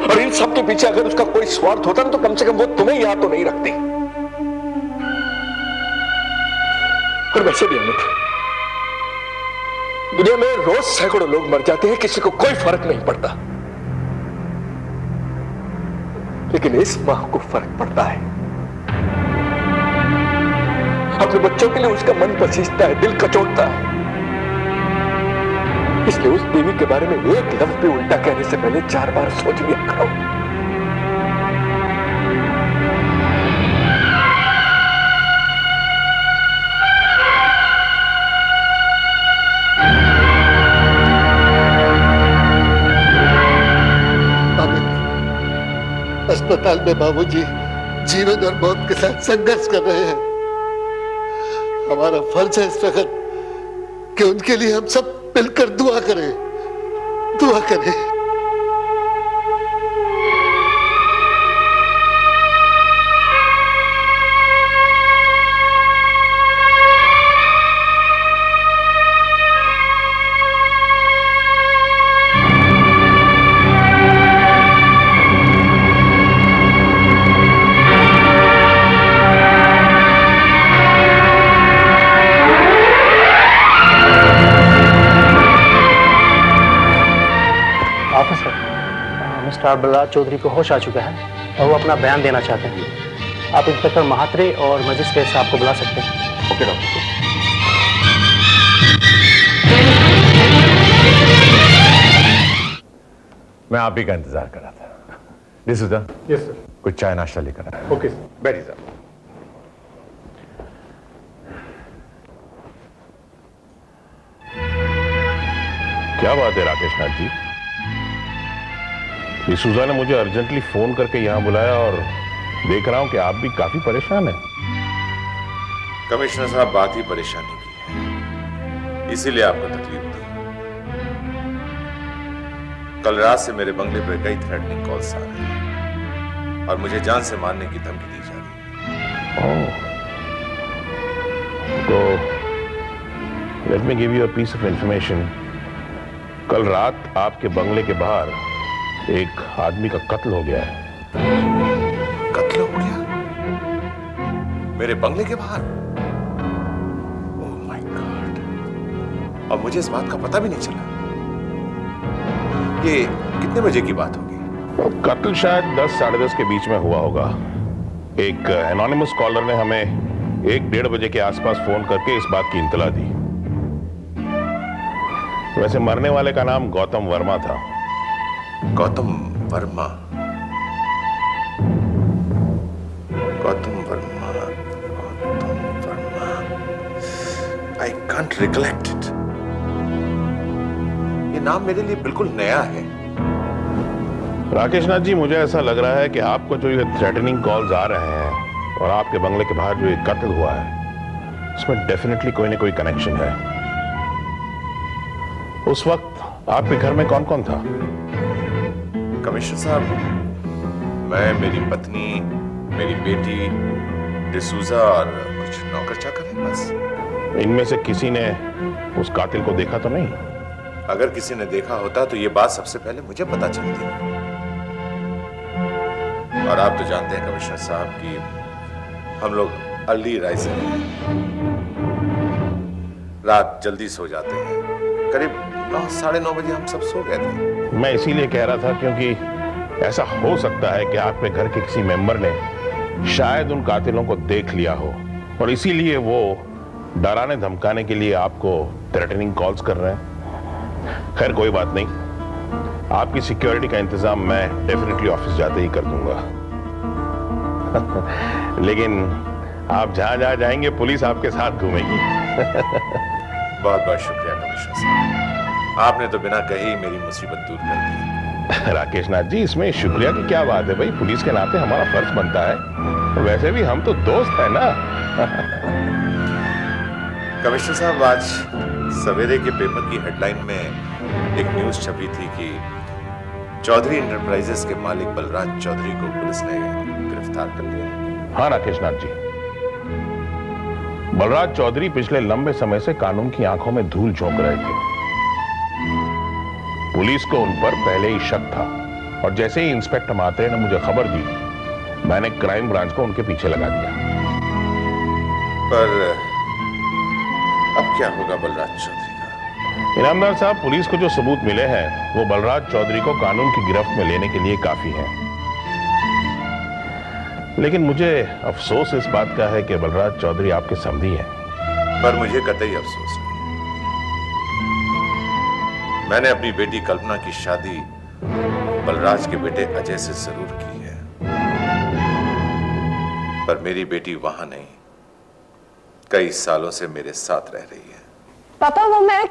[SPEAKER 12] और इन सब के पीछे अगर उसका कोई स्वार्थ होता ना, तो कम से कम वो तुम्हें यहां तो नहीं रखती। और वैसे भी अमित, दुनिया में रोज सैकड़ों लोग मर जाते हैं, किसी को कोई फर्क नहीं पड़ता, लेकिन इस मां को फर्क पड़ता है। अपने बच्चों के लिए उसका मन पसीजता है, दिल कचोटता है। इसलिए उस देवी के बारे में एक लफ्ज भी उल्टा कहने से पहले 4 बार सोच लिया करो।
[SPEAKER 13] अस्पताल में बाबूजी जीवन और मौत के साथ संघर्ष कर रहे हैं। हमारा फर्ज है इस वक्त कि उनके लिए हम सब मिलकर दुआ करें, दुआ करें।
[SPEAKER 12] फरार बलराज चौधरी को होश आ चुका है और वो अपना बयान देना चाहते हैं। आप इंस्पेक्टर महात्रे और मजिस्ट्रेट साहब को बुला सकते हैं।
[SPEAKER 18] Okay doctor.
[SPEAKER 2] मैं आप ही का इंतजार कर रहा था। डिसूजा।
[SPEAKER 16] Yes sir.
[SPEAKER 2] कुछ चाय नाश्ता लेकर आया।
[SPEAKER 16] Okay sir.
[SPEAKER 2] बैठिए सर।
[SPEAKER 14] क्या बात है राकेश नाथ जी? डिसूजा ने मुझे अर्जेंटली फोन करके यहां बुलाया और देख रहा हूं कि आप भी काफी परेशान हैं।
[SPEAKER 17] कमिश्नर साहब, बात ही परेशानी की है, इसीलिए आपको तकलीफ दी। कल रात से मेरे बंगले पर कई थ्रेटनिंग कॉल्स आ रहे हैं और मुझे जान से मारने की धमकी दी जा रही है।
[SPEAKER 14] तो let me give you a piece of information. कल रात आपके बंगले के बाहर एक आदमी का कत्ल हो गया है।
[SPEAKER 17] कत्ल हो गया? मेरे बंगले के बाहर? Oh my God! और मुझे इस बात का पता भी नहीं चला। ये कितने बजे की बात होगी?
[SPEAKER 14] कत्ल शायद 10 साढ़े 10 के बीच में हुआ होगा। एक एनोनिमस कॉलर ने हमें 1-1:30 बजे के आसपास फोन करके इस बात की इत्तला दी। वैसे मरने वाले का नाम गौतम वर्मा था।
[SPEAKER 17] Gautam Verma? Gautam Verma, Gautam Verma. I can't recollect it. ये नाम मेरे लिए बिल्कुल नया है।
[SPEAKER 14] राकेश नाथ जी, मुझे ऐसा लग रहा है कि आपको जो ये थ्रेटनिंग कॉल्स आ रहे हैं और आपके बंगले के बाहर जो ये कत्ल हुआ है, उसमें डेफिनेटली कोई ना कोई कनेक्शन है। उस वक्त आपके घर में कौन कौन था?
[SPEAKER 17] कमिश्नर साहब, मैं, मेरी पत्नी, मेरी बेटी, डिसूजा और कुछ नौकर चाकर हैं बस।
[SPEAKER 14] इनमें से किसी ने उस कातिल को देखा तो नहीं?
[SPEAKER 17] अगर किसी ने देखा होता तो ये बात सबसे पहले मुझे पता चलती। और आप तो जानते हैं कमिश्नर साहब कि हम लोग अर्ली राइजर हैं, रात जल्दी सो जाते हैं। करीब 9-9:30 बजे हम सब सो गए थे।
[SPEAKER 14] मैं इसीलिए कह रहा था क्योंकि ऐसा हो सकता है कि आपके घर के किसी मेंबर ने शायद उन कातिलों को देख लिया हो और इसीलिए वो डराने धमकाने के लिए आपको थ्रेटनिंग कॉल्स कर रहे हैं। खैर कोई बात नहीं, आपकी सिक्योरिटी का इंतजाम मैं डेफिनेटली ऑफिस जाते ही कर दूंगा। लेकिन आप जहां जहां जाएंगे पुलिस आपके साथ घूमेगी।
[SPEAKER 17] बहुत बहुत शुक्रिया कमिश्नर साहब, आपने तो बिना कहे ही मेरी मुसीबत दूर कर दी।
[SPEAKER 14] राकेश नाथ जी, इसमें शुक्रिया की क्या बात है भाई, पुलिस के नाते हमारा फर्ज बनता है। वैसे भी हम तो दोस्त हैं ना।
[SPEAKER 17] कमिश्नर साहब, आज सवेरे के पेपर की हेडलाइन में एक न्यूज छपी थी कि चौधरी इंटरप्राइजेस के मालिक बलराज चौधरी को पुलिस ने गिरफ्तार कर लिया।
[SPEAKER 14] हाँ राकेश नाथ जी, बलराज चौधरी पिछले लंबे समय से कानून की आंखों में धूल झोंक रहे थे। पुलिस को उन पर पहले ही शक था और जैसे ही इंस्पेक्टर महात्रे ने मुझे खबर दी, मैंने क्राइम ब्रांच को उनके पीछे लगा दिया।
[SPEAKER 17] पर अब क्या होगा बलराज चौधरी का?
[SPEAKER 14] इनामदार साहब, पुलिस को जो सबूत मिले हैं वो बलराज चौधरी को कानून की गिरफ्त में लेने के लिए काफी हैं। लेकिन मुझे अफसोस इस बात का है कि बलराज चौधरी आपके समधी हैं।
[SPEAKER 17] पर मुझे कतई अफसोस नहीं। मैंने अपनी बेटी कल्पना की शादी बलराज के बेटे अजय से जरूर की है, पर मेरी बेटी वहां नहीं, कई सालों से मेरे साथ रह रही है।
[SPEAKER 4] पापा वो मैं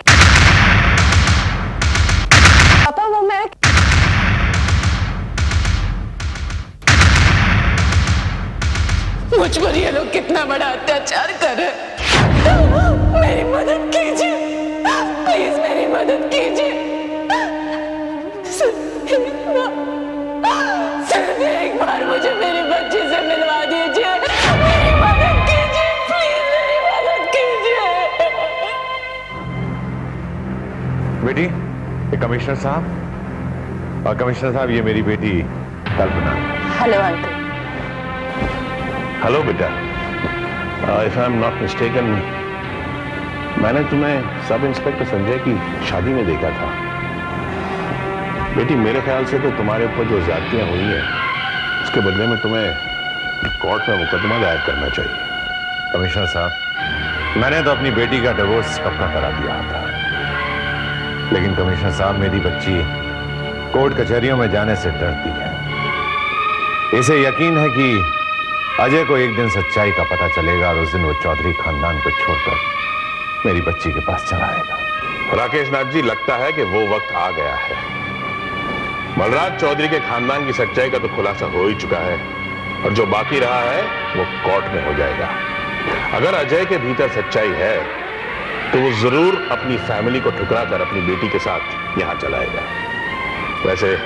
[SPEAKER 7] मुझ पर ये लोग कितना बड़ा अत्याचार कर रहे हैं। मेरी मदद कीजिए, प्लीज मेरी मदद कीजिए। सिर्फ एक बार मुझे मेरी बच्ची से मिलवा दीजिए। मेरी मदद कीजिए, प्लीज मेरी मदद कीजिए।
[SPEAKER 2] बेटी, ये कमिश्नर साहब, और कमिश्नर साहब ये मेरी बेटी कल्पना।
[SPEAKER 19] Hello uncle.
[SPEAKER 14] हेलो बेटा, if I am not mistaken, मैंने तुम्हें सब इंस्पेक्टर संजय की शादी में देखा था। बेटी मेरे ख्याल से तो तुम्हारे ऊपर जो ज्यादतियां हुई हैं उसके बदले में तुम्हें कोर्ट में मुकदमा दायर करना चाहिए।
[SPEAKER 2] कमिश्नर साहब, मैंने तो अपनी बेटी का डिवोर्स कब का करा दिया था, लेकिन कमिश्नर साहब मेरी बच्ची कोर्ट कचहरियों में जाने से डरती है। इसे यकीन है कि अजय को एक दिन सच्चाई का पता चलेगा और उस दिन वो चौधरी खानदान को छोड़कर मेरी बच्ची के पास चला आएगा।
[SPEAKER 14] राकेश नाथ जी, लगता है कि वो वक्त आ गया है। बलराज चौधरी के खानदान की सच्चाई का तो खुलासा हो ही चुका है और जो बाकी रहा है वो कोर्ट में हो जाएगा। अगर अजय के भीतर सच्चाई है तो वो जरूर अपनी फैमिली को ठुकरा कर अपनी बेटी के साथ यहां चला आएगा। वैसे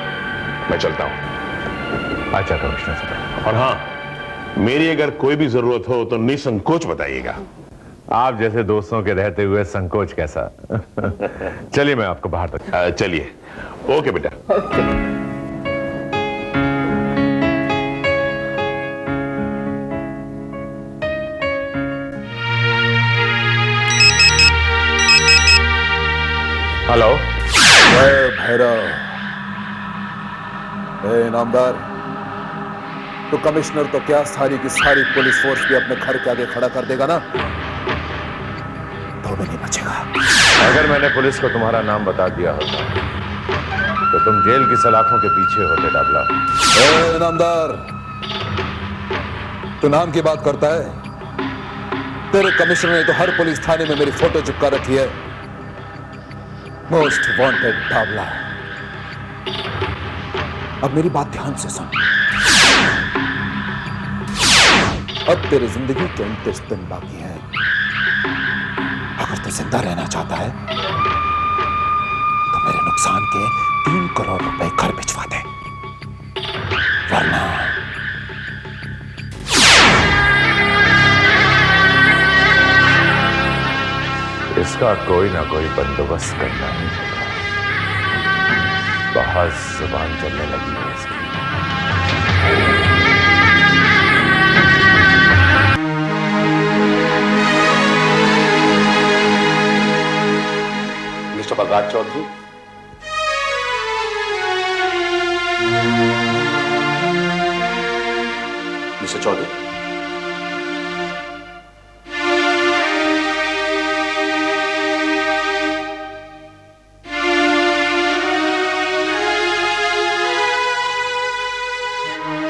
[SPEAKER 14] मैं चलता हूं।
[SPEAKER 2] अच्छा कमिश्नर साहब।
[SPEAKER 14] और हाँ, मेरी अगर कोई भी जरूरत हो तो निसंकोच बताइएगा।
[SPEAKER 2] आप जैसे दोस्तों के रहते हुए संकोच कैसा। चलिए मैं आपको बाहर तक।
[SPEAKER 14] चलिए। ओके बेटा।
[SPEAKER 2] हेलो।
[SPEAKER 11] भैरव, इनामदार, तो कमिश्नर तो क्या सारी की सारी पुलिस फोर्स भी अपने घर के आगे खड़ा कर देगा ना, तो भी नहीं बचेगा।
[SPEAKER 2] अगर मैंने पुलिस को तुम्हारा नाम बता दिया होता तो तुम जेल की सलाखों के पीछे होते डाबला।
[SPEAKER 11] इनामदार, तू नाम की बात करता है? तेरे कमिश्नर ने तो हर पुलिस थाने में मेरी फोटो चिपका रखी है, मोस्ट वांटेड डाबला। अब मेरी बात ध्यान से सुन। अब तेरी जिंदगी के 29 दिन बाकी है। अगर तू जिंदा रहना चाहता है तो मेरे नुकसान के 3 करोड़ रुपए घर भिजवा दे, वरना
[SPEAKER 2] इसका कोई ना कोई बंदोबस्त करना ही होगा। बहुत जुबान चलने लगी है इसकी।
[SPEAKER 5] मिस्टर बलराज चौधरी, मिस्टर चौधरी,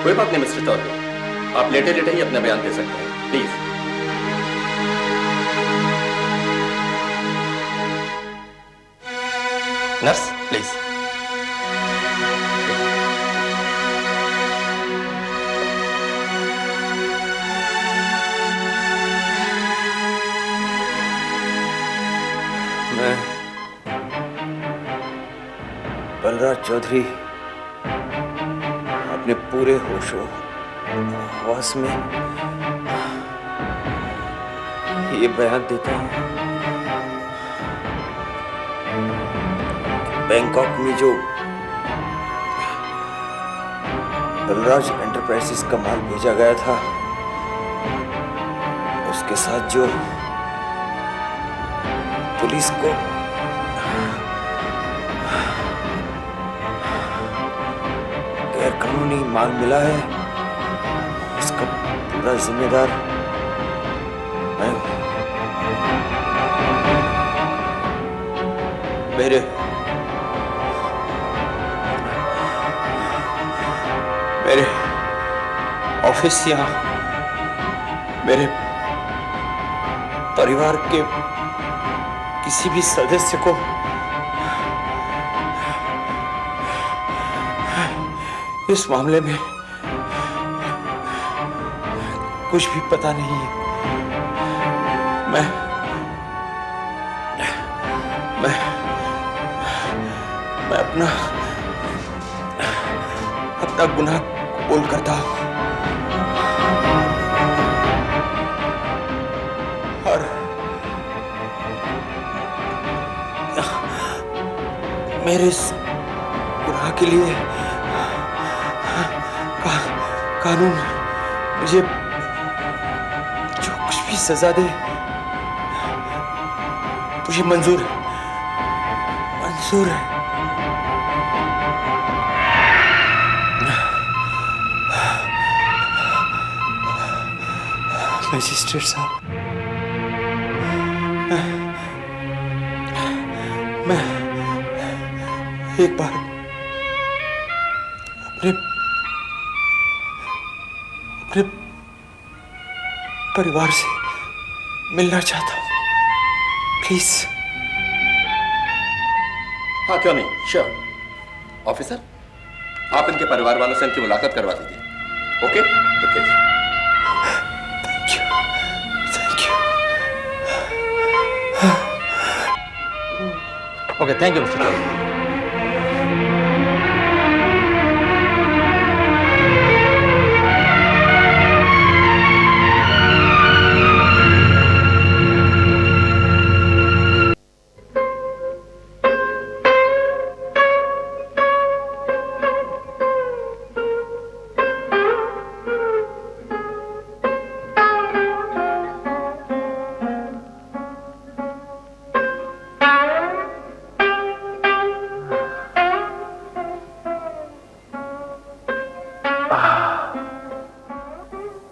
[SPEAKER 21] कोई बात नहीं मिस्टर चौधरी, आप लेटे लेटे ही अपना बयान दे सकते हैं, प्लीज। Nurse please.
[SPEAKER 3] मैं बलराज चौधरी अपने पूरे होशो हवास में ये बयान देता हूँ, बैंकॉक में जो बलराज एंटरप्राइजेस का माल भेजा गया था, उसके साथ जो पुलिस को गैर कानूनी माल मिला है, उसका पूरा जिम्मेदार मैं हूं। मेरे ऑफिस या मेरे परिवार के किसी भी सदस्य को इस मामले में कुछ भी पता नहीं है। मैं अपना गुनाह कबूल करता हूं और मेरे इस गुनाह के लिए कानून मुझे जो कुछ भी सजा दे मुझे मंजूर है।
[SPEAKER 16] मजिस्ट्रेट साहब, मैं एक बार अपने परिवार से मिलना चाहता हूँ, प्लीज।
[SPEAKER 21] हाँ क्यों नहीं, श्योर। ऑफिसर, आप इनके परिवार वालों से इनकी मुलाकात करवा दीजिए। Okay? Okay.
[SPEAKER 12] Okay, thank you Mister Chaudhary.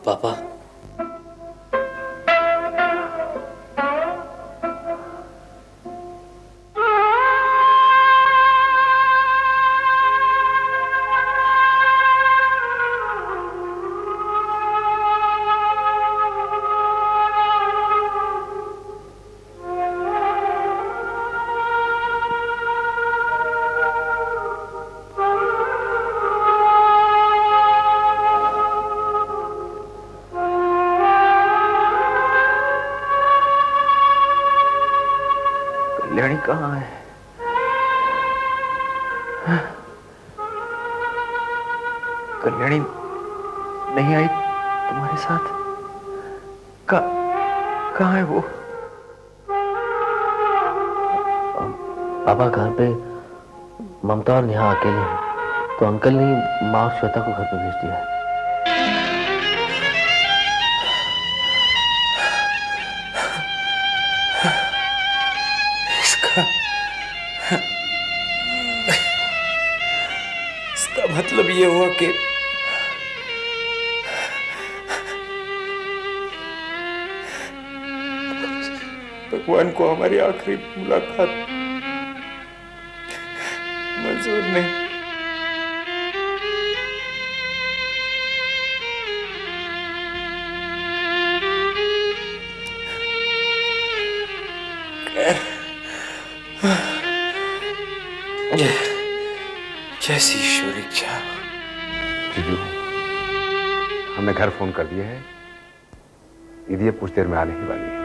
[SPEAKER 20] पापा,
[SPEAKER 12] कल्याणी कहाँ है? कल्याणी नहीं आई तुम्हारे साथ? कहाँ है वो?
[SPEAKER 20] पापा घर पे ममता और नेहा अकेले हैं, तो अंकल ने माँ और श्वेता को घर पे भेज दिया है।
[SPEAKER 16] इसका मतलब ये हुआ कि भगवान को हमारी आखिरी मुलाकात मंजूर नहीं। जैसी ईश्वर इच्छा।
[SPEAKER 2] जीजू, हमने घर फोन कर दिया है, ईदी कुछ देर में आने ही वाली है।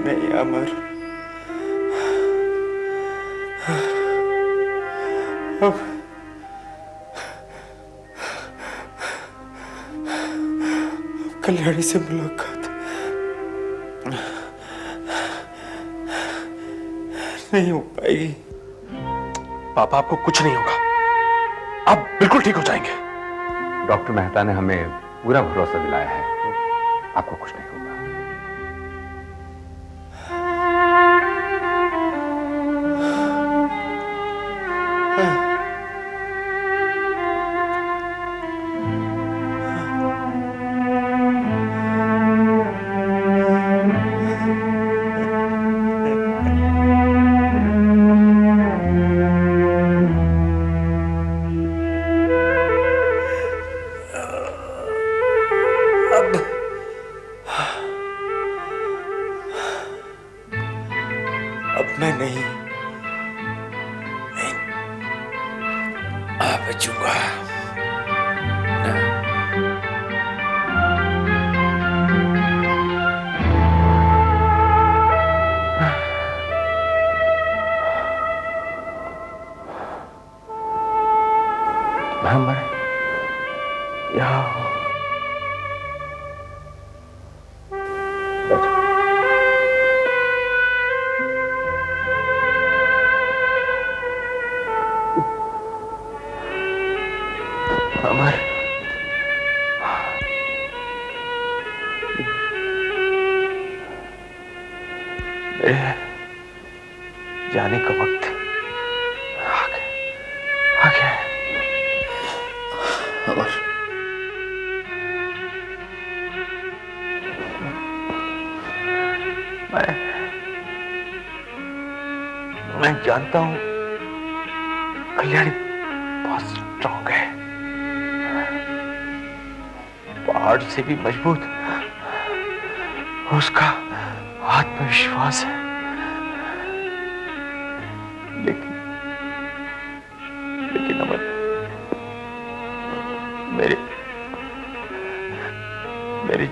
[SPEAKER 16] नहीं अमर, अब कल्याणी से मुलाकात नहीं हो पाएगी।
[SPEAKER 10] पापा, आपको कुछ नहीं होगा, आप बिल्कुल ठीक हो जाएंगे।
[SPEAKER 2] डॉक्टर मेहता ने हमें पूरा भरोसा दिलाया है, आपको कुछ नहीं होगा।
[SPEAKER 16] अब मैं नहीं आ बचूंगा।
[SPEAKER 12] मैं यहाँ हूँ। अमर, मेरे जाने का वक्त आ गया है।
[SPEAKER 6] मैं जानता हूं कल्याणी बहुत स्ट्रांग है, पहाड़ से भी मजबूत उसका आत्मविश्वास है। लेकिन अमर, मेरे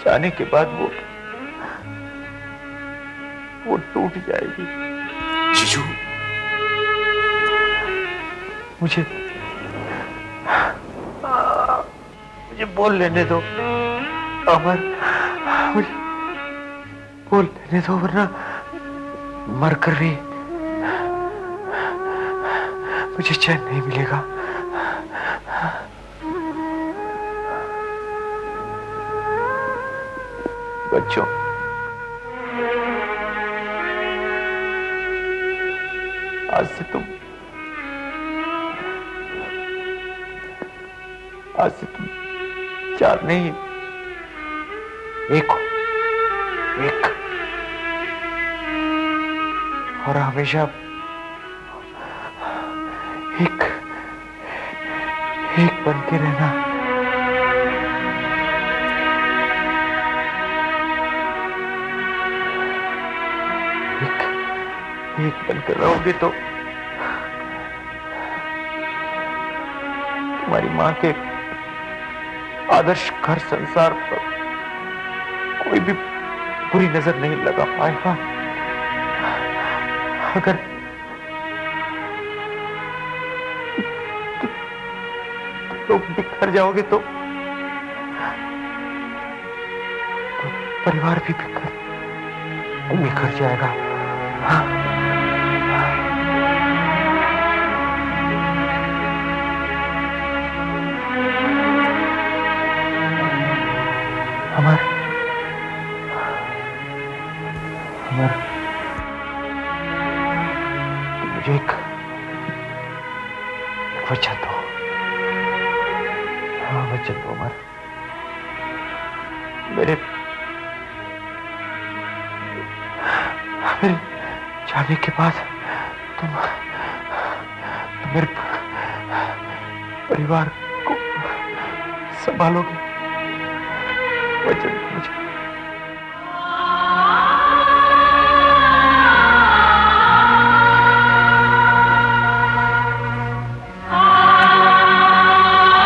[SPEAKER 6] जाने के बाद वो टूट जाएगी।
[SPEAKER 17] जीजू,
[SPEAKER 6] मुझे बोल लेने दो अमर, मुझे बोल लेने दो, वरना मरकर भी मुझे चैन नहीं मिलेगा। बच्चों, आज से तुम चार नहीं, एक हो, एक, और हमेशा एक बन के रहना। एक बनकर रहोगे तो तुम्हारी मां के आदर्श घर संसार पर कोई भी बुरी नजर नहीं लगा पाएगा। अगर तुम बिखर जाओगे तो परिवार भी बिखर जाएगा। अमर, मुझे एक वचन दो। हाँ, वचन दो अमर। मेरे जाने के बाद तुम मेरे परिवार को संभालोगे। वचन मुझे